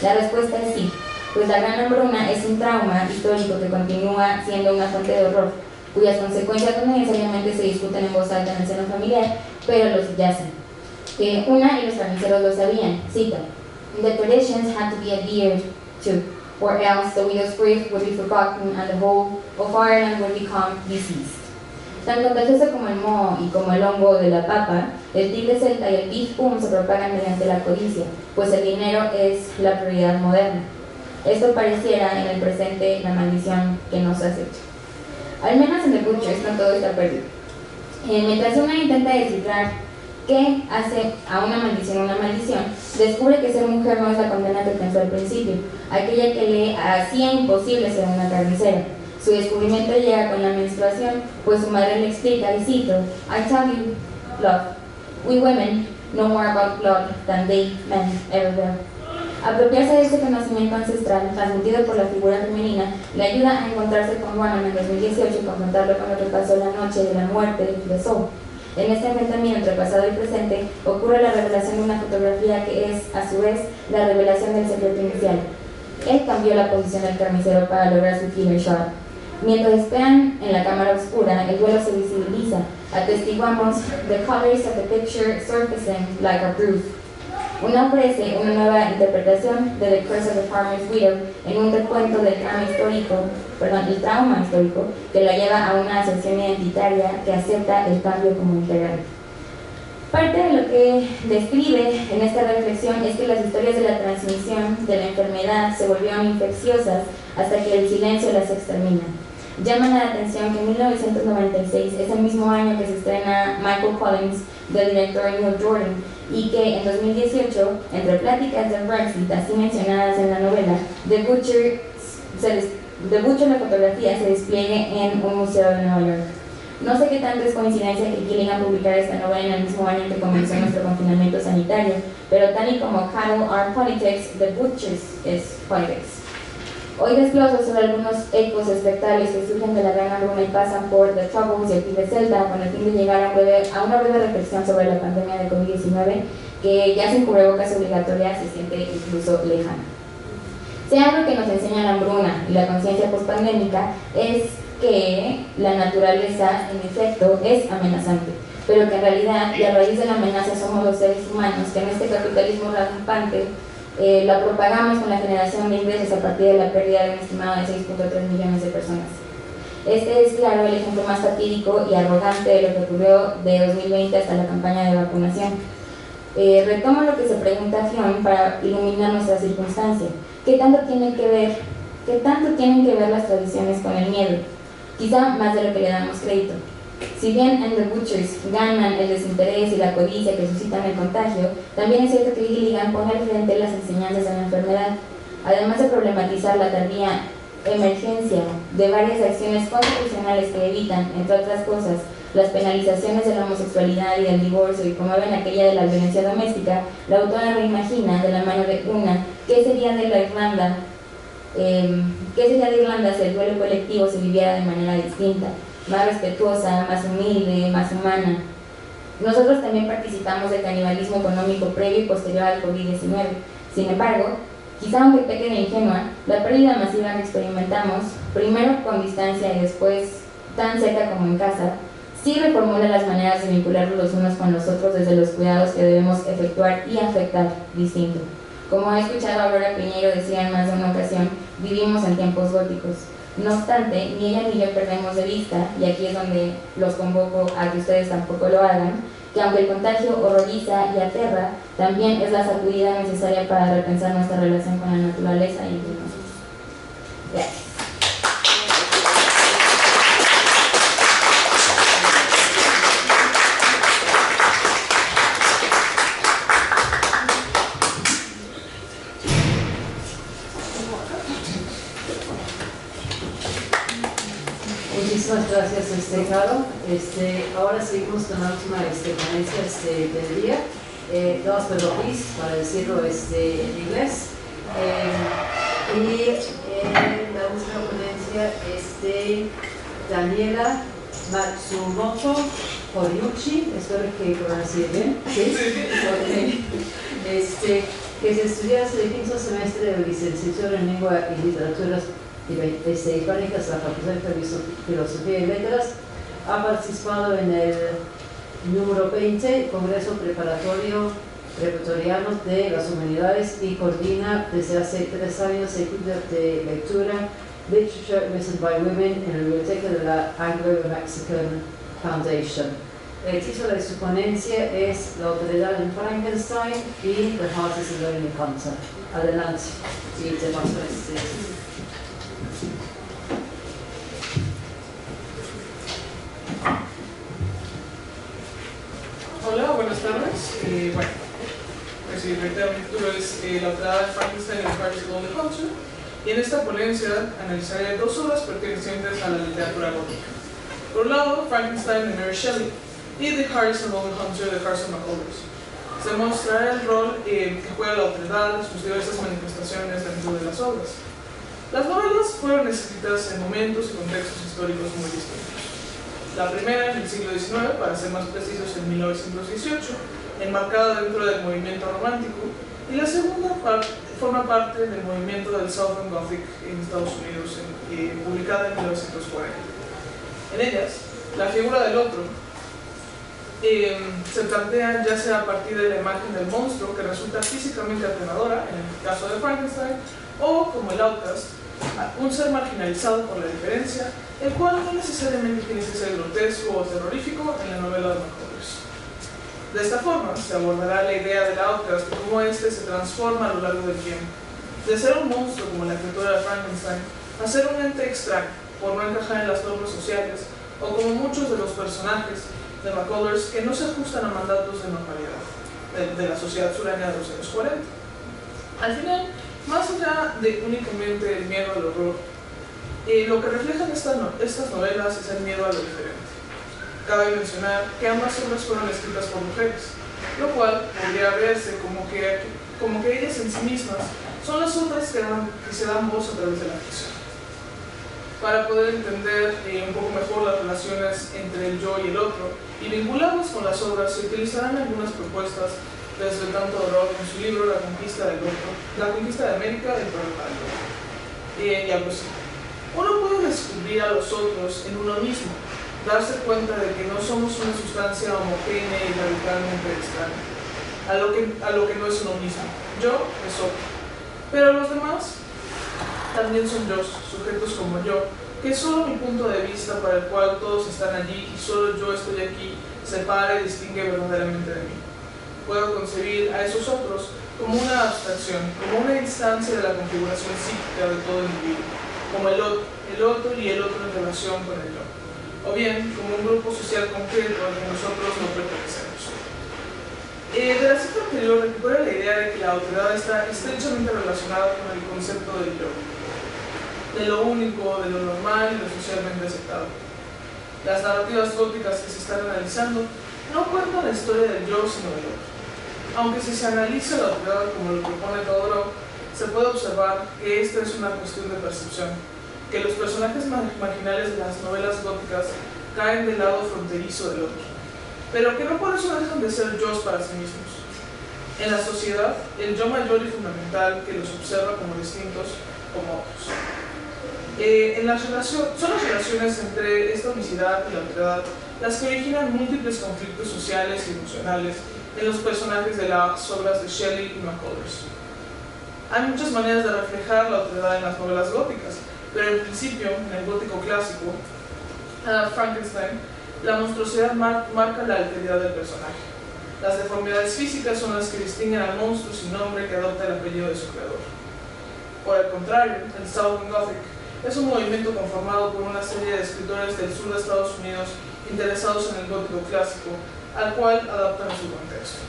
La respuesta es sí, pues la gran hambruna es un trauma histórico que continúa siendo una fuente de horror, cuyas consecuencias no necesariamente se discuten en voz alta en el seno familiar, pero lo subyacen. Una y los carniceros lo sabían, cita, "The traditions had to be adhered to, or else the widow's grief would be forgotten and the whole of Ireland would become diseased." Tan contagioso como el moho y como el hongo de la papa, el tigre celta y el beef pum se propagan mediante la codicia, pues el dinero es la prioridad moderna. Esto pareciera en el presente la maldición que nos acecha. Al menos en The Butchers no todo está perdido. Mientras una intenta descifrar qué hace a una maldición, descubre que ser mujer no es la condena que pensó al principio, aquella que le hacía imposible ser una carnicera. Su descubrimiento llega con la menstruación, pues su madre le explica, y cito, "I tell you, love, we women know more about blood than they men ever will." Apropiarse de este conocimiento ancestral, transmitido por la figura femenina, le ayuda a encontrarse con Juan en 2018 y confrontarlo con lo que pasó la noche de la muerte de Saul. En este enfrentamiento entre pasado y presente ocurre la revelación de una fotografía que es, a su vez, la revelación del secreto inicial. Él cambió la posición del carnicero para lograr su killer shot. Mientras esperan en la cámara oscura, el duelo se visibiliza. Atestiguamos the colors of the picture surfacing like a proof. Una ofrece una nueva interpretación de The Curse of the Farmer's Widow en un recuento del trauma histórico que la lleva a una asociación identitaria que acepta el cambio como integral. Parte de lo que describe en esta reflexión es que las historias de la transmisión de la enfermedad se volvieron infecciosas hasta que el silencio las extermina. Llama la atención que en 1996 es el mismo año que se estrena Michael Collins, del director Neil Jordan, y que en 2018, entre pláticas de Brexit así mencionadas en la novela, The Butcher, la fotografía se despliegue en un museo de Nueva York. No sé qué tanto es coincidencia que quieran publicar esta novela en el mismo año que comenzó nuestro confinamiento sanitario, pero tal y como Cattle are Politics, The Butchers es Politics. Hoy desgloso sobre algunos ecos espectrales que surgen de la gran hambruna y pasan por The Troubles y el tigre celta con el fin de llegar a una breve reflexión sobre la pandemia de COVID-19 que ya sin cubrebocas obligatoria se siente incluso lejana. Si algo que nos enseña la hambruna y la conciencia pospandémica es que la naturaleza en efecto es amenazante, pero que en realidad y a raíz de la amenaza somos los seres humanos que en este capitalismo rampante la propagamos con la generación de ingresos a partir de la pérdida de un estimado de 6.3 millones de personas. Este es, claro, el ejemplo más fatídico y arrogante de lo que ocurrió de 2020 hasta la campaña de vacunación. Retomo lo que se pregunta Fionn para iluminar nuestra circunstancia. ¿Qué tanto tienen que ver las tradiciones con el miedo? Quizá más de lo que le damos crédito. Si bien en The Butchers ganan el desinterés y la codicia que suscitan el contagio, también es cierto que Gilligan pone al frente las enseñanzas de la enfermedad, además de problematizar la tardía emergencia de varias acciones constitucionales que evitan, entre otras cosas, las penalizaciones de la homosexualidad y del divorcio y promueven aquella de la violencia doméstica. La autora reimagina de la mano de una qué sería de Irlanda si el duelo colectivo se viviera de manera distinta, más respetuosa, más humilde, más humana. Nosotros también participamos del canibalismo económico previo y posterior al COVID-19. Sin embargo, quizá aunque peque de ingenua, la pérdida masiva que experimentamos, primero con distancia y después tan cerca como en casa, sí reformula las maneras de vincularnos los unos con los otros desde los cuidados que debemos efectuar y afectar distinto. Como he escuchado a Aurora Piñeiro decir en más de una ocasión, vivimos en tiempos góticos. No obstante, ni ella ni yo perdemos de vista, y aquí es donde los convoco a que ustedes tampoco lo hagan, que aunque el contagio horroriza y aterra, también es la sacudida necesaria para repensar nuestra relación con la naturaleza y entre nosotros. Gracias. Muchísimas gracias, Caro. Ahora seguimos con la última ponencia del día. Last but not least, para decirlo en inglés. La última ponencia es de Daniela Matsumoto Horiuchi, espero que pronuncie bien. ¿Sí? Okay. Que es estudiante de quinto semestre de licenciatura en Lengua y Literaturas hispánicas de la Facultad de Filosofía y Letras. Ha participado en el número 20 Congreso Preparatoriano de las Humanidades y coordina desde hace 3 años el club de lectura Literature Written by Women en la biblioteca de la Anglo-Mexican Foundation. El título de su ponencia es La autoridad en Frankenstein y The Heart is a Lonely Hunter. Adelante. Y te paso Hola, buenas tardes. Bueno, pues reitero, mi título es La autoridad de Frankenstein y The Heart is a Lonely Hunter, y en esta ponencia analizaré 2 obras pertenecientes a la literatura gótica. Por un lado, Frankenstein de Mary Shelley y The Heart is a Lonely Hunter de Carson McCullers. Se mostrará el rol que juega la autoridad, sus diversas manifestaciones dentro de las obras. Las novelas fueron escritas en momentos y contextos históricos muy distintos. La primera en el siglo XIX, para ser más precisos en 1918, enmarcada dentro del movimiento romántico, y la segunda forma parte del movimiento del Southern Gothic en Estados Unidos, publicada en 1940. En ellas, la figura del otro se plantea ya sea a partir de la imagen del monstruo que resulta físicamente aterradora, en el caso de Frankenstein, o como el outcast, un ser marginalizado por la diferencia, el cual no necesariamente tiene que ser grotesco o terrorífico en la novela de McCullers. De esta forma, se abordará la idea del outcast y cómo éste se transforma a lo largo del tiempo, de ser un monstruo como la criatura de Frankenstein, a ser un ente extraño, por no encajar en las normas sociales, o como muchos de los personajes de McCullers que no se ajustan a mandatos de normalidad de la sociedad sureña de los años 40. Al final, más allá de únicamente el miedo al horror, lo que reflejan estas novelas es el miedo a lo diferente. Cabe mencionar que ambas obras fueron escritas por mujeres, lo cual podría verse como que ellas en sí mismas son las otras que se dan voz a través de la ficción. Para poder entender un poco mejor las relaciones entre el yo y el otro y vincularlas con las obras, se utilizarán algunas propuestas desde tanto horror en su libro La conquista del otro, La conquista de América del problema del otro. Y algo así. Uno puede descubrir a los otros en uno mismo, darse cuenta de que no somos una sustancia homogénea y radicalmente extraña, a lo que no es uno mismo. Yo es otro. Pero los demás también son yo, sujetos como yo, que es solo mi punto de vista para el cual todos están allí y solo yo estoy aquí, separa y distingue verdaderamente de mí. Puedo concebir a esos otros como una abstracción, como una instancia de la configuración psíquica de todo individuo, como el otro y el otro en relación con el yo. o bien como un grupo social concreto al que nosotros no pertenecemos. De la cita anterior recupera la idea de que la autoridad está estrechamente relacionada con el concepto del yo, de lo único, de lo normal y lo socialmente aceptado. Las narrativas góticas que se están analizando no cuentan la historia del yo sino del otro. Aunque si se analiza la autoridad como lo propone Todorov, se puede observar que esta es una cuestión de percepción, que los personajes marginales de las novelas góticas caen del lado fronterizo del otro, pero que no por eso dejan de ser yos para sí mismos. En la sociedad, el yo mayor y fundamental que los observa como distintos, como otros. Son las relaciones entre esta unicidad y la autoridad las que originan múltiples conflictos sociales y emocionales en los personajes de las obras de Shelley y McCullers. Hay muchas maneras de reflejar la autoridad en las novelas góticas, pero en principio, en el gótico clásico, Frankenstein, la monstruosidad marca la alteridad del personaje. Las deformidades físicas son las que distinguen al monstruo sin nombre que adopta el apellido de su creador. Por el contrario, el Southern Gothic es un movimiento conformado por una serie de escritores del sur de Estados Unidos interesados en el gótico clásico, al cual adaptan su contexto.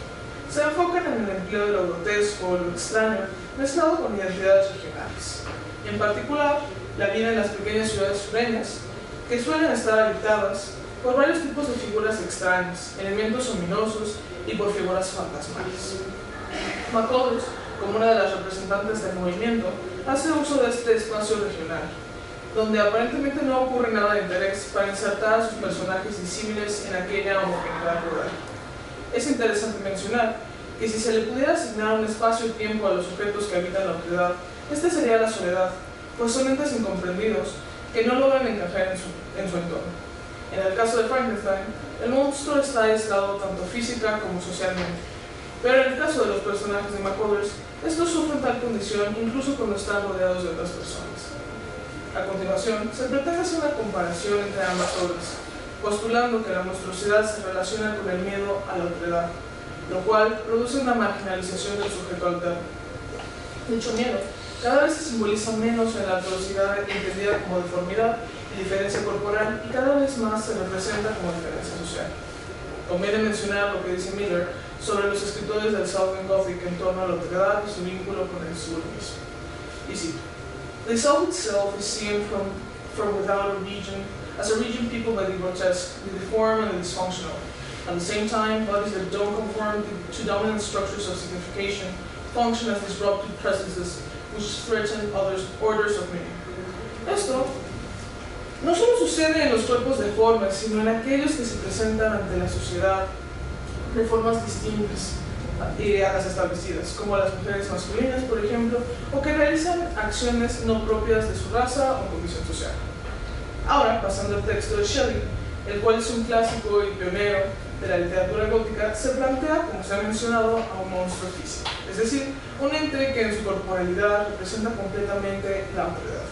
Se enfocan en el empleo de lo grotesco, lo extraño, mezclado con identidades regionales. En particular, la vida en las pequeñas ciudades sureñas, que suelen estar habitadas por varios tipos de figuras extrañas, elementos ominosos y por figuras fantasmales. McCullers, como una de las representantes del movimiento, hace uso de este espacio regional, donde aparentemente no ocurre nada de interés para insertar a sus personajes disímiles en aquella homogeneidad rural. Es interesante mencionar que si se le pudiera asignar un espacio-tiempo a los sujetos que habitan la autoridad, este sería la soledad, pues son entes incomprendidos que no logran encajar en su entorno. En el caso de Frankenstein, el monstruo está aislado tanto física como socialmente, pero en el caso de los personajes de McCullers, estos sufren tal condición incluso cuando están rodeados de otras personas. A continuación, se pretende hacer una comparación entre ambas obras, postulando que la monstruosidad se relaciona con el miedo a la autoridad, lo cual produce una marginalización del sujeto alterno. Dicho miedo cada vez se simboliza menos en la atrocidad entendida como deformidad y diferencia corporal, y cada vez más se representa como diferencia social. Conviene mencionar lo que dice Miller sobre los escritores del Southern Gothic en torno a la autoridad y su vínculo con el sur mismo. Y cito: "The South itself is seen from without a region, as a region peopled by the grotesque, the deformed and the dysfunctional. At the same time, bodies that don't conform to dominant structures of signification function as disruptive presences which threaten orders of meaning." Esto no solo sucede en los cuerpos deformes, sino en aquellos que se presentan ante la sociedad de formas distintas a las establecidas, como las mujeres masculinas, por ejemplo, o que realizan acciones no propias de su raza o condición social. Ahora, pasando al texto de Shelley, el cual es un clásico y pionero de la literatura gótica, se plantea, como se ha mencionado, a un monstruo físico, es decir, un ente que en su corporalidad representa completamente la autoridad,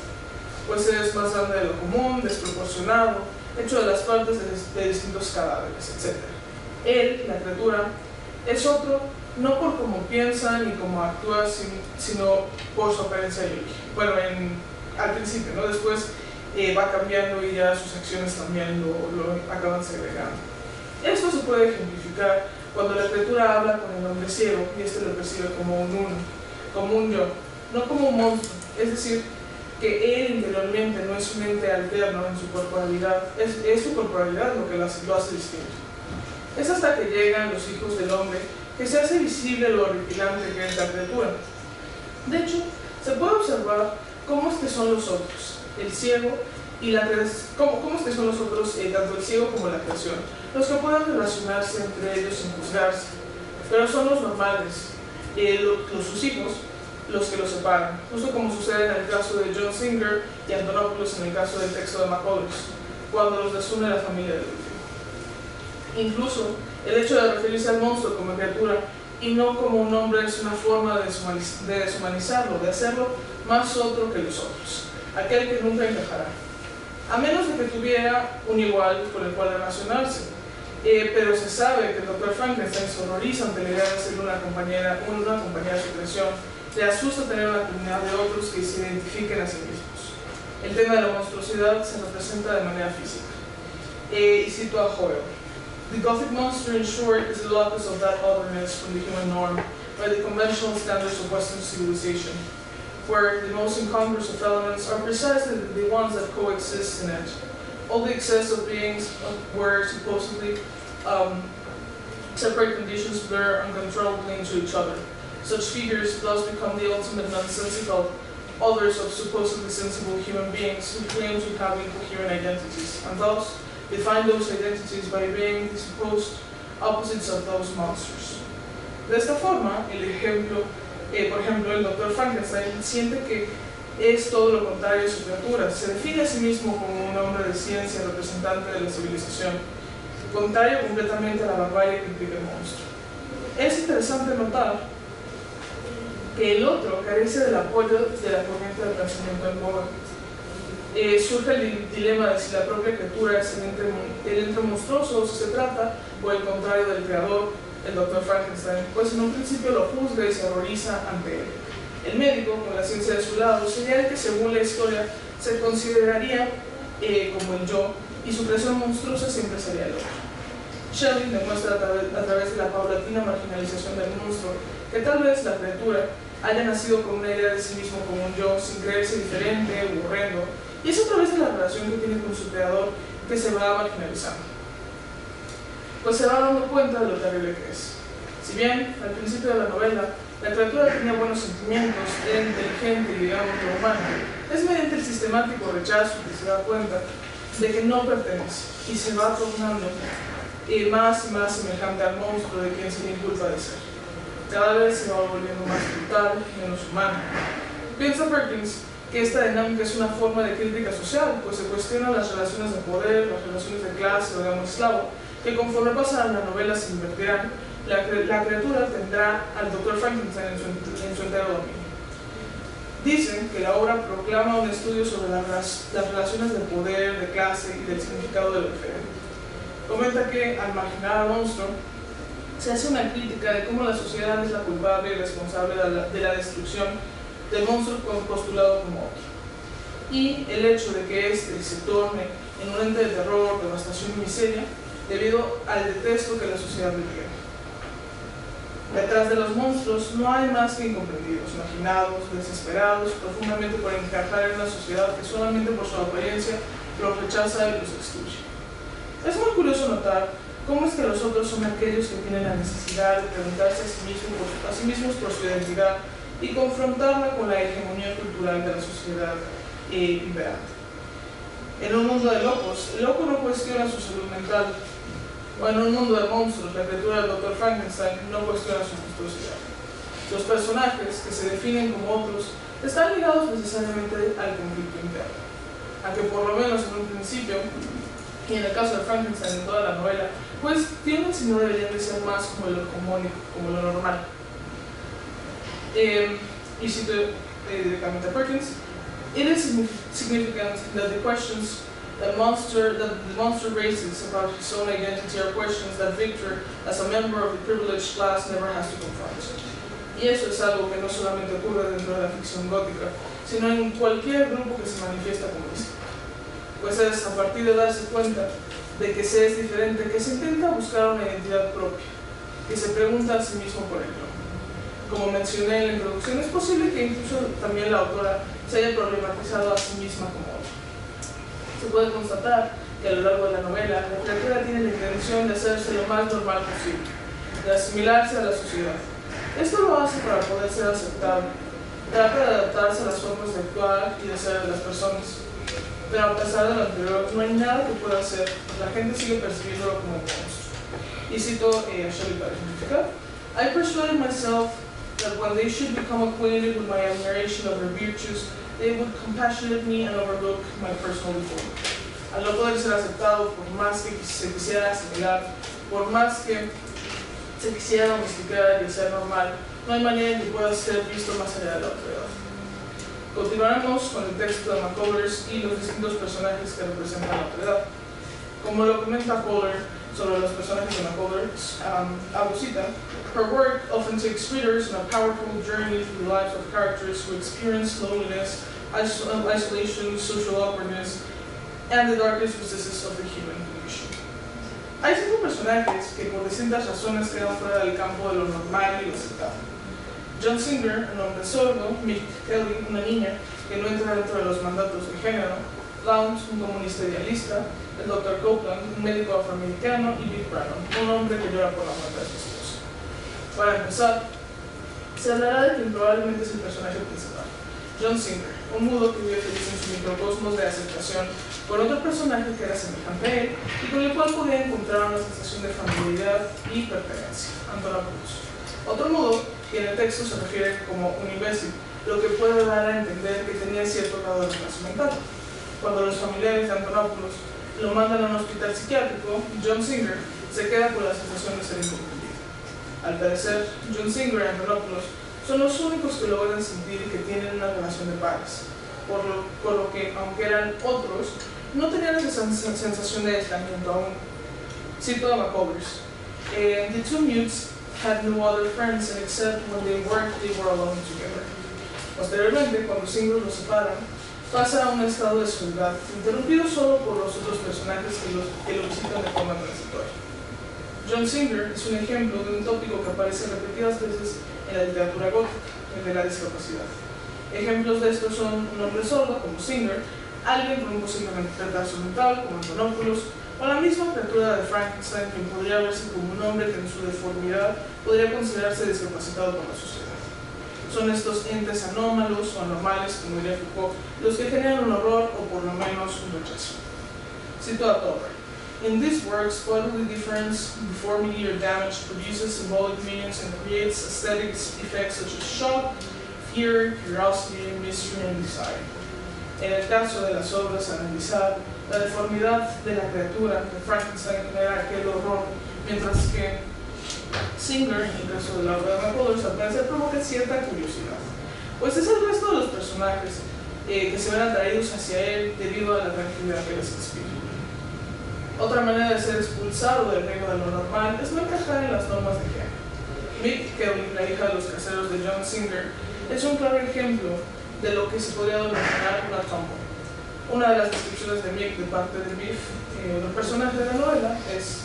pues es más grande de lo común, desproporcionado, hecho de las partes de distintos cadáveres, etc. Él, la criatura, es otro no por cómo piensa ni cómo actúa, sino por su apariencia y origen. Bueno, al principio, ¿no? Después va cambiando y ya sus acciones también lo acaban segregando. Esto se puede ejemplificar cuando la criatura habla con el hombre ciego y este lo percibe como un uno, como un yo, no como un monstruo, es decir, que él interiormente no es un ente alterno en su corporalidad, es su corporalidad lo que lo hace distinto. Es hasta que llegan los hijos del hombre que se hace visible lo horripilante que es la criatura. De hecho, se puede observar cómo es que son los otros, el ciego y cómo es que son los otros, tanto el ciego como la creación, los que pueden relacionarse entre ellos sin juzgarse, pero son los normales, sus hijos, los que los separan, justo como sucede en el caso de John Singer y Antonopoulos en el caso del texto de McCullers, cuando los desune la familia del último. Incluso, el hecho de referirse al monstruo como criatura y no como un hombre es una forma de deshumanizarlo, de hacerlo más otro que los otros, aquel que nunca encajará, a menos de que tuviera un igual con el cual relacionarse. Pero se sabe que el Dr. Frankenstein se horroriza ante la idea de ser una compañera de su creación. Le asusta tener una comunidad de otros que se identifiquen a sí mismos. El tema de la monstruosidad se representa de manera física. Y cito a Hoyle. The Gothic monster, in short, is the locus of that otherness from the human norm by the conventional standards of Western civilization, where the most incongruous of elements are precisely the ones that coexist in it. All the excessive beings were supposedly separate conditions blur uncontrollably into each other. Such figures thus become the ultimate nonsensical others of supposedly sensible human beings who claim to have incoherent identities, and thus define those identities by being the supposed opposites of those monsters. De esta forma, el ejemplo, por ejemplo, el Dr. Frankenstein siente que es todo lo contrario de su criatura. Se define a sí mismo como un hombre de ciencia, representante de la civilización, contrario completamente a la barbarie que implica el monstruo. Es interesante notar que el otro carece del apoyo de la corriente del pensamiento en boga. Surge el dilema de si la propia criatura es el ente monstruoso o si se trata, por el contrario, del creador, el Dr. Frankenstein, pues en un principio lo juzga y se horroriza ante él. El médico, con la ciencia de su lado, sería el que, según la historia, se consideraría como el yo, y su creación monstruosa siempre sería el otro. Shelley demuestra a través de la paulatina marginalización del monstruo que tal vez la criatura haya nacido con una idea de sí mismo como un yo, sin creerse diferente o horrendo, y es a través de la relación que tiene con su creador que se va marginalizando, pues se va dando cuenta de lo terrible que es. Si bien, al principio de la novela, la criatura tenía buenos sentimientos, era inteligente y digamos humana, es mediante el sistemático rechazo que se da cuenta de que no pertenece y se va tornando más y más semejante al monstruo de quien se le inculpa de ser. Cada vez se va volviendo más brutal, menos humano. Piensa Perkins que esta dinámica es una forma de crítica social, pues se cuestionan las relaciones de poder, las relaciones de clase o de amo esclavo, que conforme pasa la novela se invertirán. La criatura tendrá al Dr. Frankenstein en su entero dominio. Dicen que la obra proclama un estudio sobre las relaciones de poder, de clase y del significado de lo diferente. Comenta que al marginar al monstruo, se hace una crítica de cómo la sociedad es la culpable y responsable de la destrucción del monstruo postulado como otro. Y el hecho de que éste se torne en un ente de terror, devastación y miseria, debido al detesto que la sociedad le tiene. Detrás de los monstruos no hay más que incomprendidos, marginados, desesperados, profundamente por encajar en una sociedad que solamente por su apariencia los rechaza y los excluye. Es muy curioso notar cómo es que los otros son aquellos que tienen la necesidad de preguntarse a sí mismos por su identidad y confrontarla con la hegemonía cultural de la sociedad imperante. En un mundo de locos, el loco no cuestiona su salud mental. O en un mundo de monstruos, la criatura del Dr. Frankenstein no cuestiona su monstruosidad. Los personajes, que se definen como otros, están ligados necesariamente al conflicto interno. Aunque por lo menos en un principio, y en el caso de Frankenstein en toda la novela, pues tienen si no deberían de ser más como lo común, como lo normal. Y cito directamente a Perkins, it is significant that the questions that the monster raises about his own identity are questions that Victor, as a member of the privileged class, never has to confront. Y eso es algo que no solamente ocurre dentro de la ficción gótica, sino en cualquier grupo que se manifiesta como este. Pues es a partir de darse cuenta de que se es diferente que se intenta buscar una identidad propia, que se pregunta a sí mismo por el yo. Como mencioné en la introducción, es posible que incluso también la autora se haya problematizado a sí misma como otra. Se puede constatar que a lo largo de la novela, la criatura tiene la intención de hacerse lo más normal posible, de asimilarse a la sociedad. Esto lo hace para poder ser aceptable. Trata de adaptarse a las formas de actuar y de ser de las personas. Pero a pesar de lo anterior, no hay nada que pueda hacer, la gente sigue percibiéndolo como un monstruo. Y cito a Shelley para ejemplificar: I persuaded myself that when they should become acquainted with my admiration of their virtues, they would compassionate me and overlook my personal deformity. Al no poder ser aceptado, por más que se quisiera asimilar, por más que se quisiera domesticar y ser normal, no hay manera en que pueda ser visto más allá de la otredad. Continuaremos con el texto de McCullers y los distintos personajes que representan la otredad. Como lo comenta Kohler sobre los personajes de McCullers, cita, her work often takes readers on a powerful journey through the lives of characters who experience loneliness, isolation, social awkwardness, and the darkest recesses of the human condition. Hay 5 personajes que por distintas razones quedan fuera del campo de lo normal y lo aceptable. John Singer, un hombre sordo; Mick Kelly, una niña que no entra dentro de los mandatos de género; Blount, un comunista idealista; el Dr. Copeland, un médico afroamericano; y Bill Brannon, un hombre que llora por la muerte de su esposa. Para empezar, se hablará de quien probablemente es el personaje principal, John Singer, un mudo que vive feliz en su microcosmos de aceptación por otro personaje que era semejante a él y con el cual podía encontrar una sensación de familiaridad y pertenencia, Antonopoulos. Otro mudo, que en el texto se refiere como un imbécil, lo que puede dar a entender que tenía cierto grado de retraso mental. Cuando los familiares de Antonopoulos lo mandan a un hospital psiquiátrico, John Singer se queda con la sensación de ser incomprendido. Al parecer, John Singer y Antonopoulos son los únicos que logran sentir que tienen una relación de pares, por lo que, aunque eran otros, no tenían esa sensación de aislamiento aún. Cito a McCullers: "The two mutes had no other friends, and except when they worked, they were alone together." Posteriormente, cuando Singer los separan, pasa a un estado de soledad, interrumpido solo por los otros personajes que lo visitan de forma transitoria. John Singer es un ejemplo de un tópico que aparece repetidas veces en la literatura gótica, el de la discapacidad. Ejemplos de estos son un hombre sordo, como Singer; alguien con un posiblemente retraso mental, como Antonopoulos; o la misma criatura de Frankenstein, quien podría verse como un hombre que en su deformidad podría considerarse discapacitado por la sociedad. Son estos entes anómalos o anormales, como diría Foucault, los que generan un horror o por lo menos un rechazo. Cito a Tolbert: "In these works, bodily difference, deformity, or damage produces symbolic meanings and creates aesthetic effects such as shock, fear, curiosity, mystery, and desire." En el caso de las obras a analizar, la deformidad de la criatura de Frankenstein genera aquel horror, mientras que Singer, en el caso de la obra de McCullers, al parecer provoca cierta curiosidad, pues es el resto de los personajes que se ven atraídos hacia él debido a la tranquilidad que les inspira. Otra manera de ser expulsado del reino de lo normal es no encajar en las normas de género. Mick Kelly, la hija de los caseros de John Singer, es un claro ejemplo de lo que se podría denominar una tomboy. Una de las descripciones de Mick de parte de Biff, el personaje de la novela, es: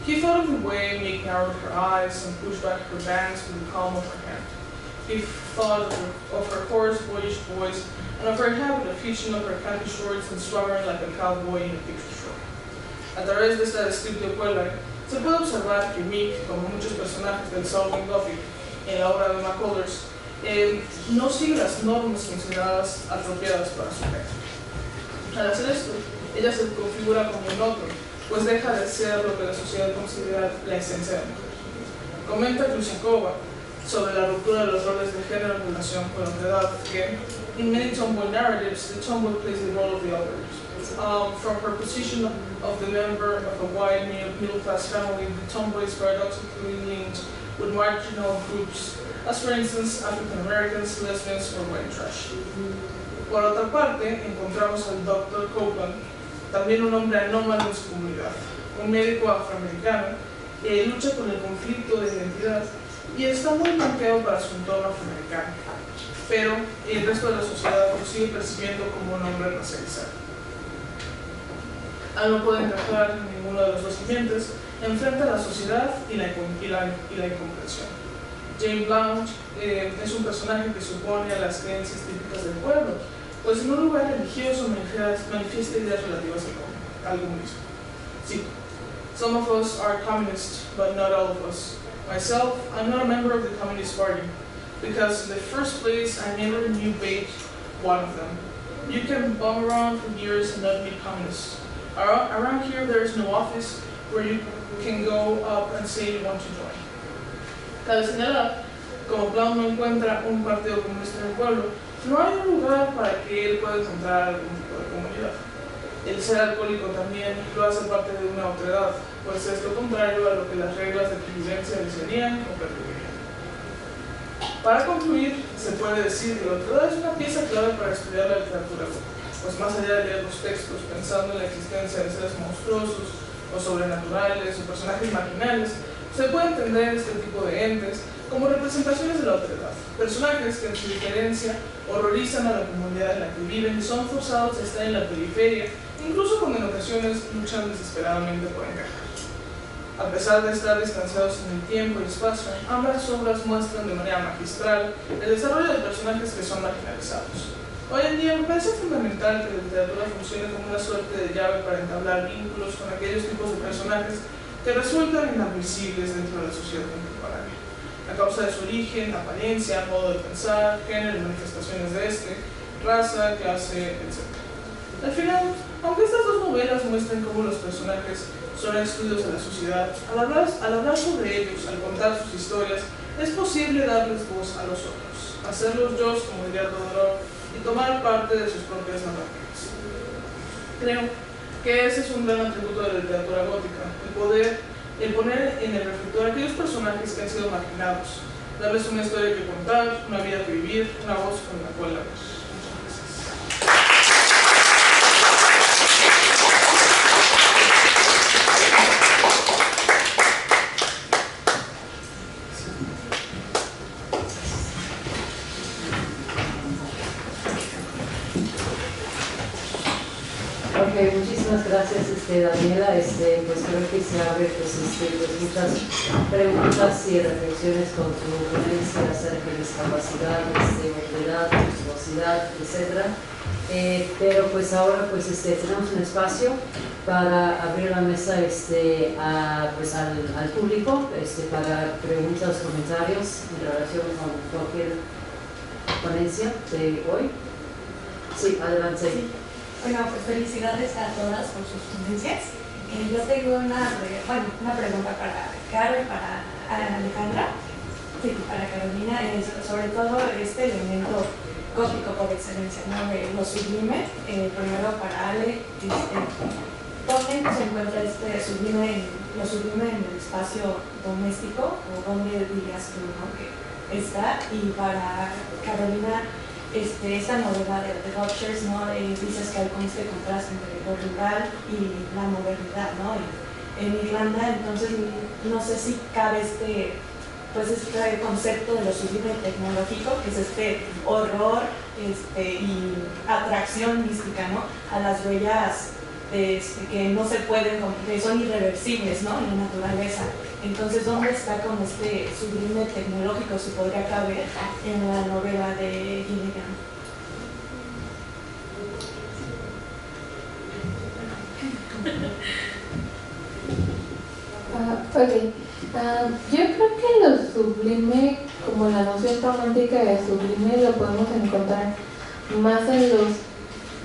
"He thought of the way Mick narrowed her eyes and pushed back her bangs with the palm of her hand. Biff thought of her hoarse, boyish voice and of her habit of hitching up her khaki shorts and swaggering like a cowboy in a picture show." A través de esta descripción se puede observar que Mick, como muchos personajes del Southern Gothic en la obra de McCullers, no sigue las normas consideradas apropiadas para su género. Al hacer esto, ella se configura como un otro, pues deja de ser lo que la sociedad considera la esencia de la mujer. Comenta Krusakova sobre la ruptura de los roles de género en relación con la otredad que, "In many tomboy narratives, the tomboy plays the role of the other. From her position of the member of a white middle-class family, the tomboy is paradoxically linked with marginal groups, as for instance African Americans, lesbians, or white trash." Por otra parte, encontramos al Dr. Copeland, también un hombre anómalo en su comunidad, un médico afroamericano que lucha con el conflicto de identidad y está muy planteado para su entorno afroamericano, pero el resto de la sociedad lo sigue percibiendo como un hombre racializado. Al no poder encajar en ninguno de los dos ambientes, enfrenta a la sociedad y la incomprensión. Jane Blount es un personaje que se opone a las creencias típicas del pueblo, pues en un lugar religioso manifiesta ideas relativas al comunismo. Sí, "Some of us are communists, but not all of us. Myself, I'm not a member of the Communist Party, because in the first place, I never knew bait one of them. You can bum around for years and not meet communists. Around here, there is no office where you can go up and say you want to join." Cabe señalar, como Blount no encuentra un partido comunista en el pueblo, no hay un lugar para que él pueda encontrar algún tipo de comunidad. El ser alcohólico también lo hace parte de una otredad, pues es lo contrario a lo que las reglas de convivencia desearían o permitirían. Para concluir, se puede decir que la otredad es una pieza clave para estudiar la literatura, pues más allá de leer los textos pensando en la existencia de seres monstruosos o sobrenaturales o personajes marginales, se puede entender este tipo de entes como representaciones de la otredad, personajes que en su diferencia horrorizan a la comunidad en la que viven y son forzados a estar en la periferia, incluso cuando en ocasiones luchan desesperadamente por encajar. A pesar de estar distanciados en el tiempo y espacio, ambas obras muestran de manera magistral el desarrollo de personajes que son marginalizados. Hoy en día me parece fundamental que la literatura funcione como una suerte de llave para entablar vínculos con aquellos tipos de personajes que resultan inadmisibles dentro de la sociedad contemporánea. A causa de su origen, apariencia, modo de pensar, género y manifestaciones de este, raza, clase, etc. Al final, aunque estas dos novelas muestran cómo los personajes son estudios de la sociedad, al hablar sobre ellos, al contar sus historias, es posible darles voz a los otros, hacerlos yo, como diría Todorov, y tomar parte de sus propias narrativas. Creo que ese es un gran atributo de la literatura gótica, el poner en el reflector a aquellos personajes que han sido marginados, darles una historia que contar, una vida que vivir, una voz con la cual hablar. Ok, muchísimas gracias Daniela, pues creo que se abre pues muchas preguntas y reflexiones con tu ponencia acerca de discapacidad, movilidad, virtuosidad, etc. Pero pues ahora pues tenemos un espacio para abrir la mesa pues al público para preguntas, comentarios en relación con cualquier ponencia de hoy. Sí, adelante. Sí. Bueno, pues felicidades a todas por sus ponencias. Yo tengo una pregunta para Caro y para Alejandra, sí, para Carolina, sobre todo este elemento gótico por excelencia, ¿no? De lo sublime. Primero para Ale, ¿dónde se encuentra lo sublime en el espacio doméstico? ¿O dónde dirías tú, ¿no?, que está? Y para Carolina, esta novedad de The Ruptures, ¿no? Dices que hay como este contraste entre lo rural y la modernidad, ¿no? En Irlanda, entonces no sé si cabe este concepto de lo sublime tecnológico, que es este horror y atracción mística, ¿no?, a las huellas que no se pueden, que son irreversibles, ¿no?, en la naturaleza. Entonces, ¿dónde está con este sublime tecnológico, si podría caber en la novela de Gilligan? Yo creo que lo sublime, como la noción romántica de sublime, lo podemos encontrar más en los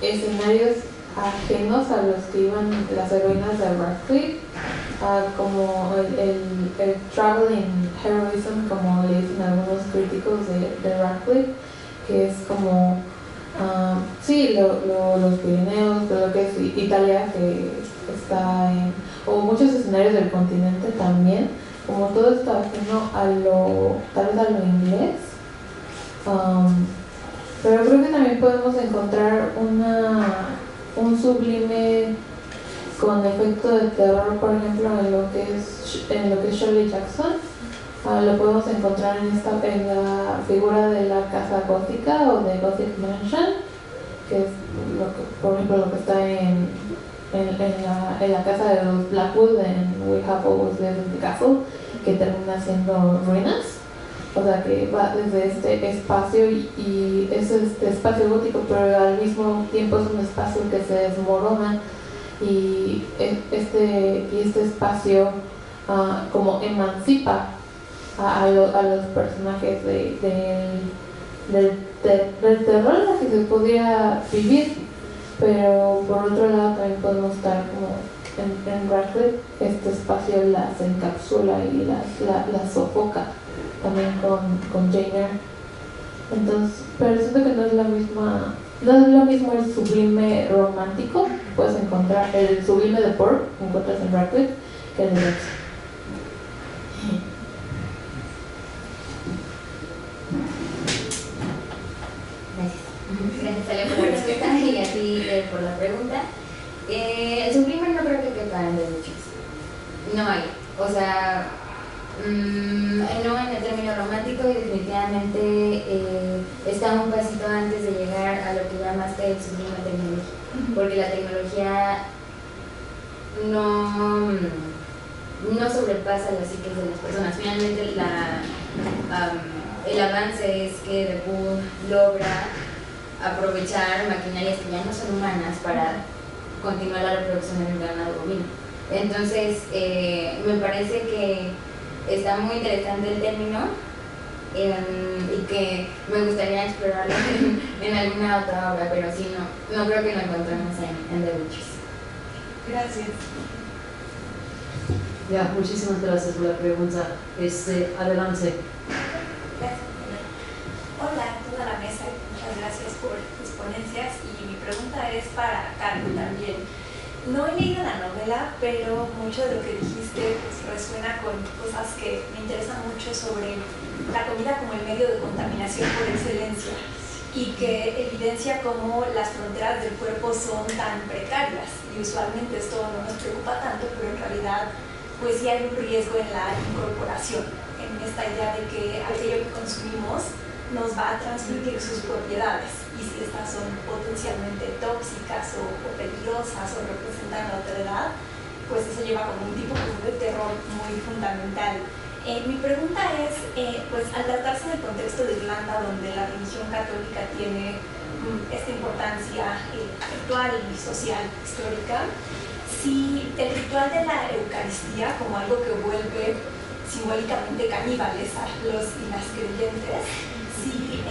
escenarios ajenos a los que iban las heroínas de Radcliffe, como el traveling heroism, como le dicen algunos críticos de Radcliffe, que es como los Pirineos, pero lo que es Italia, que está o muchos escenarios del continente también, como todo esto ajeno tal vez a lo inglés, pero creo que también podemos encontrar un sublime con efecto de terror, por ejemplo, en lo que es Shirley Jackson. Lo podemos encontrar en la figura de la casa gótica o de Gothic Mansion, que es por ejemplo lo que está en la casa de los Blackwood en We Have Always Lived in the Castle, que termina siendo ruinas. O sea, que va desde este espacio y es este espacio gótico, pero al mismo tiempo es un espacio que se desmorona, y este espacio como emancipa a los personajes del terror en el que se podría vivir. Pero por otro lado también podemos estar como en Radcliffe, este espacio las encapsula y las sofoca, también con Jane Eyre. Entonces, pero siento que no es lo mismo el sublime romántico, puedes encontrar el sublime de Poe, que encuentras en Radcliffe, que el de Jackson. Gracias Ale por la respuesta y a ti por la pregunta. El sublime no creo que quepa en derechos. No hay. O sea, no en el término romántico, y definitivamente está un pasito antes de llegar a lo que llamaste el sublime tecnológico. Porque la tecnología no sobrepasa las psiques de las personas. Finalmente el avance es que The Bull logra aprovechar maquinarias que ya no son humanas para continuar la reproducción en el ganado bovino. Entonces, me parece que está muy interesante el término y que me gustaría explorarlo en alguna otra obra, pero sí, no creo que lo encontremos en The Witches. Gracias. Ya, muchísimas gracias por la pregunta. Adelante. Gracias. Hola a toda la mesa, muchas gracias por tus ponencias y mi pregunta es para Carmen también. No he leído la novela, pero mucho de lo que dijiste pues, resuena con cosas que me interesan mucho sobre la comida como el medio de contaminación por excelencia y que evidencia cómo las fronteras del cuerpo son tan precarias y usualmente esto no nos preocupa tanto, pero en realidad pues sí hay un riesgo en la incorporación, en esta idea de que aquello que consumimos nos va a transmitir sus propiedades y si estas son potencialmente tóxicas o peligrosas o representan la otredad, pues eso lleva como un tipo de terror muy fundamental. Mi pregunta es, pues al tratarse del contexto de Irlanda, donde la religión católica tiene esta importancia ritual y social histórica, si el ritual de la Eucaristía como algo que vuelve simbólicamente caníbales a los y las creyentes, si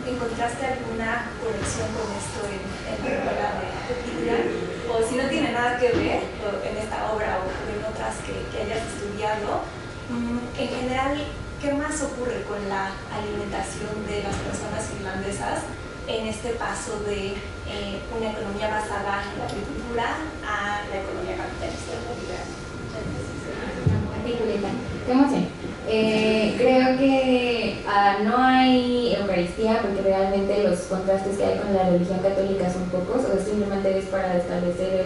encontraste alguna conexión con esto en la novela de Gillian, o si no tiene nada que ver en esta obra o en otras que hayas estudiado, en general, ¿qué más ocurre con la alimentación de las personas irlandesas en este paso de una economía basada en la agricultura a la economía capitalista? ¿Qué emoción? Creo que no hay Eucaristía porque realmente los contrastes que hay con la religión católica son pocos, o sea, simplemente es para establecer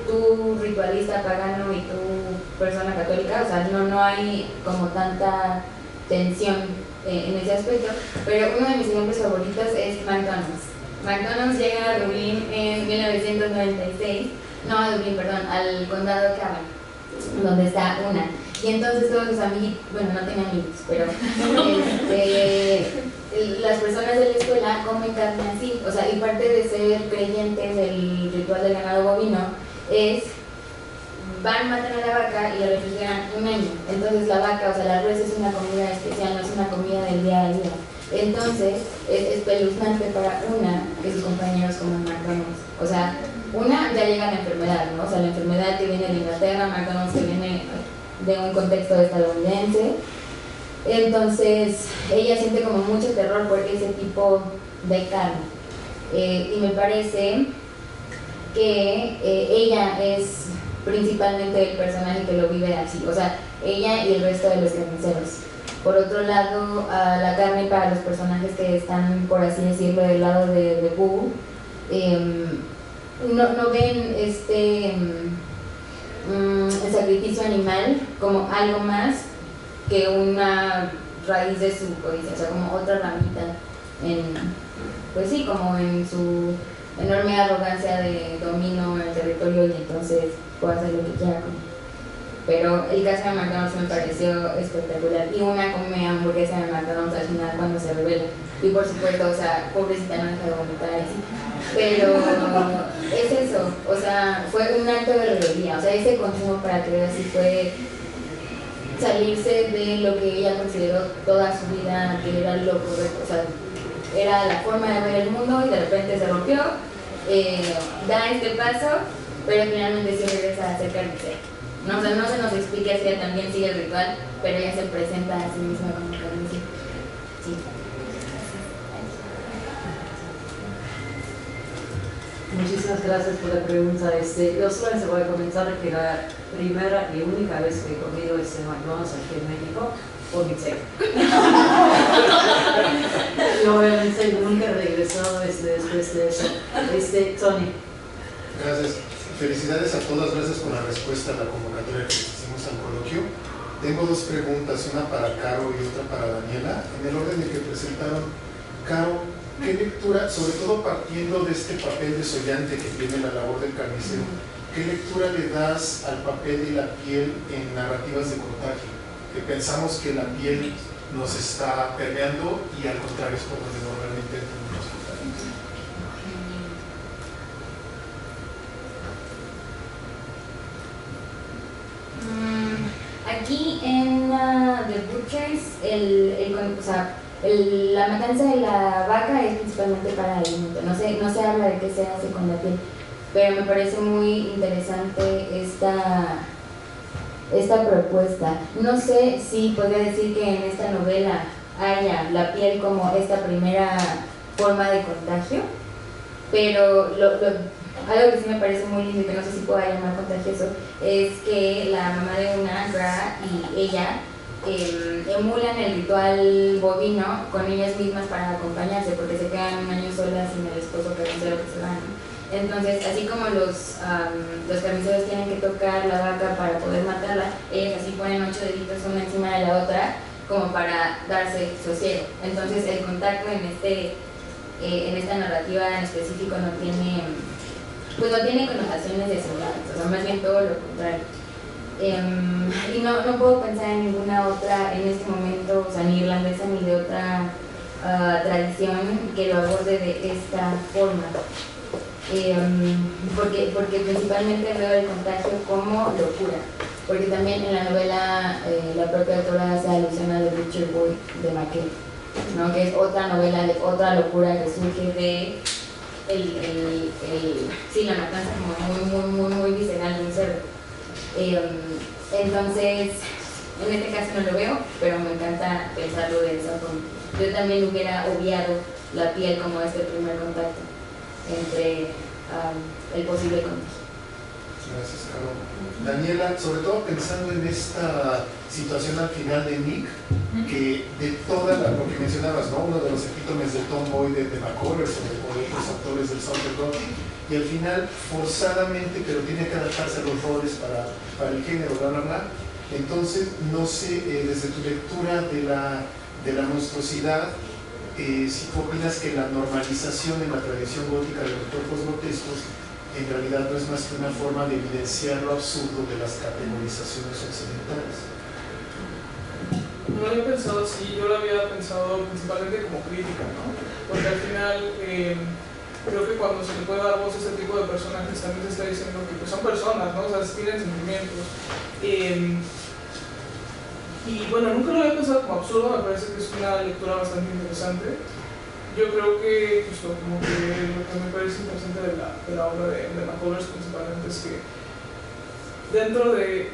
tu ritualista pagano y tu persona católica, o sea, no hay como tanta tensión en ese aspecto, pero uno de mis ejemplos favoritos es McDonald's. McDonald's llega a Dublín en 1996, no a Dublín, perdón, al condado de Cavan, donde está Una. Y entonces todos los amiguitos, bueno, no tenía amigos, pero las personas de la escuela comen carne así, o sea, y parte de ser creyentes del ritual del ganado bovino es, van, matan a la vaca y la refrigeran un año. Entonces la vaca, o sea, la res es una comida especial, no es una comida del día a día. Entonces es espeluznante para Una que sus compañeros coman McDonald's. O sea, Una ya llega a la enfermedad, ¿no? O sea, la enfermedad que viene de Inglaterra, McDonald's que viene de un contexto estadounidense. Entonces ella siente como mucho terror por ese tipo de carne. Y me parece que ella es principalmente el personaje que lo vive así, o sea, ella y el resto de los carniceros. Por otro lado, la carne para los personajes que están, por así decirlo, del lado de Boo, no ven el sacrificio animal como algo más que una raíz de su codicia, o sea, como otra ramita, pues sí, como en su enorme arrogancia de dominio en el territorio y entonces puede hacer lo que quiera. Pero el caso de McDonald's me pareció espectacular y Una come hamburguesa de McDonald's al final cuando se revela y por supuesto, o sea, pobrecita no deja de vomitar así, pero es eso, o sea, fue un acto de rebeldía, o sea, ese consumo para que así fue salirse de lo que ella consideró toda su vida que era lo correcto, o sea, era la forma de ver el mundo y de repente se rompió, da este paso, pero finalmente sí regresa a ser carnicera. No, o sea, no se nos explica si ella también sigue el ritual, pero ella se presenta a sí misma como carnicera. Sí. Muchísimas gracias por la pregunta. Yo solamente voy a comentar que la primera y única vez que he comido McDonald's aquí en México, vomité. Y obviamente nunca he regresado después de eso. Tony. Gracias. Felicidades a todas, gracias por la respuesta a la convocatoria que hicimos al coloquio. Tengo dos preguntas, una para Caro y otra para Daniela. En el orden de que presentaron, Caro, ¿qué lectura, sobre todo partiendo de este papel desollante que tiene la labor del carnicero, qué ¿qué lectura le das al papel de la piel en narrativas de contagio? Que pensamos que la piel nos está permeando y al contrario es por donde normalmente entran los contagios. Aquí en The Butchers, la matanza de la vaca es principalmente para alimento. No se habla de qué se hace con la piel, pero me parece muy interesante esta propuesta. No sé si podría decir que en esta novela haya la piel como esta primera forma de contagio, pero algo que sí me parece muy lindo y que no sé si pueda llamar contagioso es que la mamá de una, Gra, y ella emulan el ritual bovino con ellas mismas para acompañarse, porque se quedan un año solas sin el esposo carnicero que se va, ¿no? Entonces, así como los carniceros tienen que tocar la vaca para poder matarla, ellas así ponen 8 deditos una encima de la otra como para darse sosiego. Entonces, el contacto en esta narrativa en específico no tiene connotaciones de semblantes, o sea, más bien todo lo contrario. Y no puedo pensar en ninguna otra en este momento, o sea, ni irlandesa ni de otra tradición que lo aborde de esta forma. Porque principalmente veo el contagio como locura, porque también en la novela la propia autora hace alusión a The Butcher Boy de Mackay, ¿no? Que es otra novela de otra locura que surge de la matanza como muy visceral de un cerdo. Entonces, en este caso no lo veo, pero me encanta pensarlo de esa forma. Yo también hubiera obviado la piel como este primer contacto entre el posible contagio. Gracias, Caro. Daniela, sobre todo pensando en esta situación al final de Nick, que de lo que mencionabas, ¿no? Uno de los epítomes del tomboy de McCullers o de otros autores del Southern Rock, y al final forzadamente, pero tiene que adaptarse a los roles para el género, bla, bla, bla. Entonces, no sé, desde tu lectura de la monstruosidad, si tú opinas que la normalización en la tradición gótica de los cuerpos grotescos en realidad no es más que una forma de evidenciar lo absurdo de las categorizaciones occidentales. No lo había pensado así, yo lo había pensado principalmente como crítica, ¿no? Porque al final creo que cuando se le puede dar voz a este tipo de personajes también se está diciendo que pues, son personas, ¿no? O sea, tienen sentimientos. Y bueno, nunca lo había pensado como absurdo, me parece que es una lectura bastante interesante. Yo creo que justo como que lo que me parece interesante de la obra de McCullers principalmente es que dentro de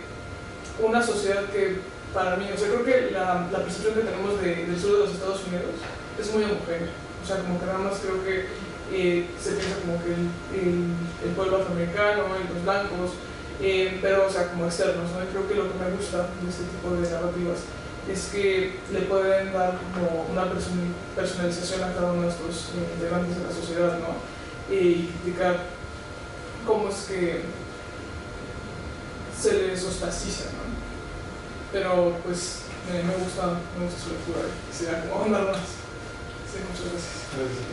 una sociedad que para mí, o sea, creo que la percepción que tenemos del sur de los Estados Unidos es muy homogénea. O sea, como que nada más creo que se piensa como que el pueblo afroamericano y los blancos, pero o sea, como externos, ¿no? Y creo que lo que me gusta de este tipo de narrativas es que le pueden dar como una personalización a cada uno de estos integrantes de la sociedad, ¿no? Y criticar cómo es que se les ostraciza, ¿no? Pero pues me gusta su lectura y quisiera como ahondar más. Sí, muchas gracias. Gracias.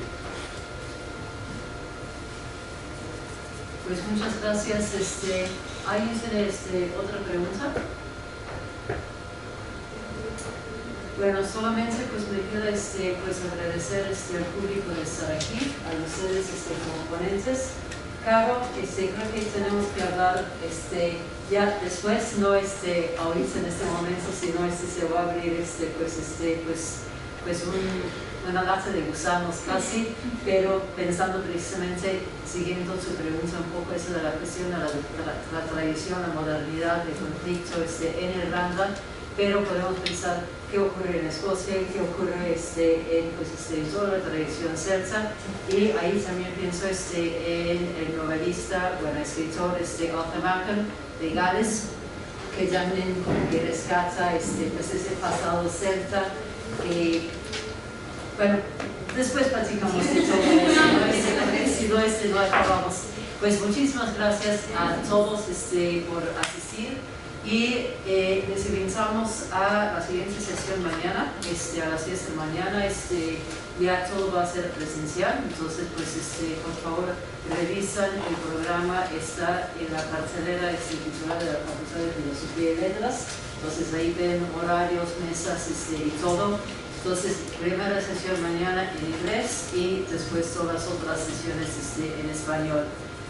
Pues muchas gracias. ¿Alguien tiene otra pregunta? Bueno, solamente pues me queda pues agradecer al público de estar aquí, a ustedes como ponentes. Caro, creo que tenemos que hablar ya después, no ahorita en este momento, sino se va a abrir una lata de gusanos casi, pero pensando precisamente, siguiendo su pregunta un poco eso de la cuestión de la tradición, la modernidad, el conflicto en Irlanda, pero podemos pensar qué ocurre en Escocia, qué ocurre en toda la tradición celta, y ahí también pienso en el novelista, escritor Arthur Machen de Gales, que también que rescata ese pasado celta. Bueno, después platicamos de todo eso, si no acabamos. Pues muchísimas gracias a todos por asistir. Y les invitamos a la siguiente sesión mañana, a las 10 de la mañana. Ya todo va a ser presencial, entonces pues por favor revisan el programa, está en la cartelera titular de la Facultad de Filosofía y Letras, entonces ahí ven horarios, mesas y todo. Entonces, primera sesión mañana en inglés y después todas las otras sesiones en español.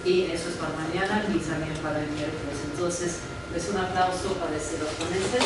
Y eso es para mañana y también para el miércoles. Entonces, es un aplauso para los ponentes.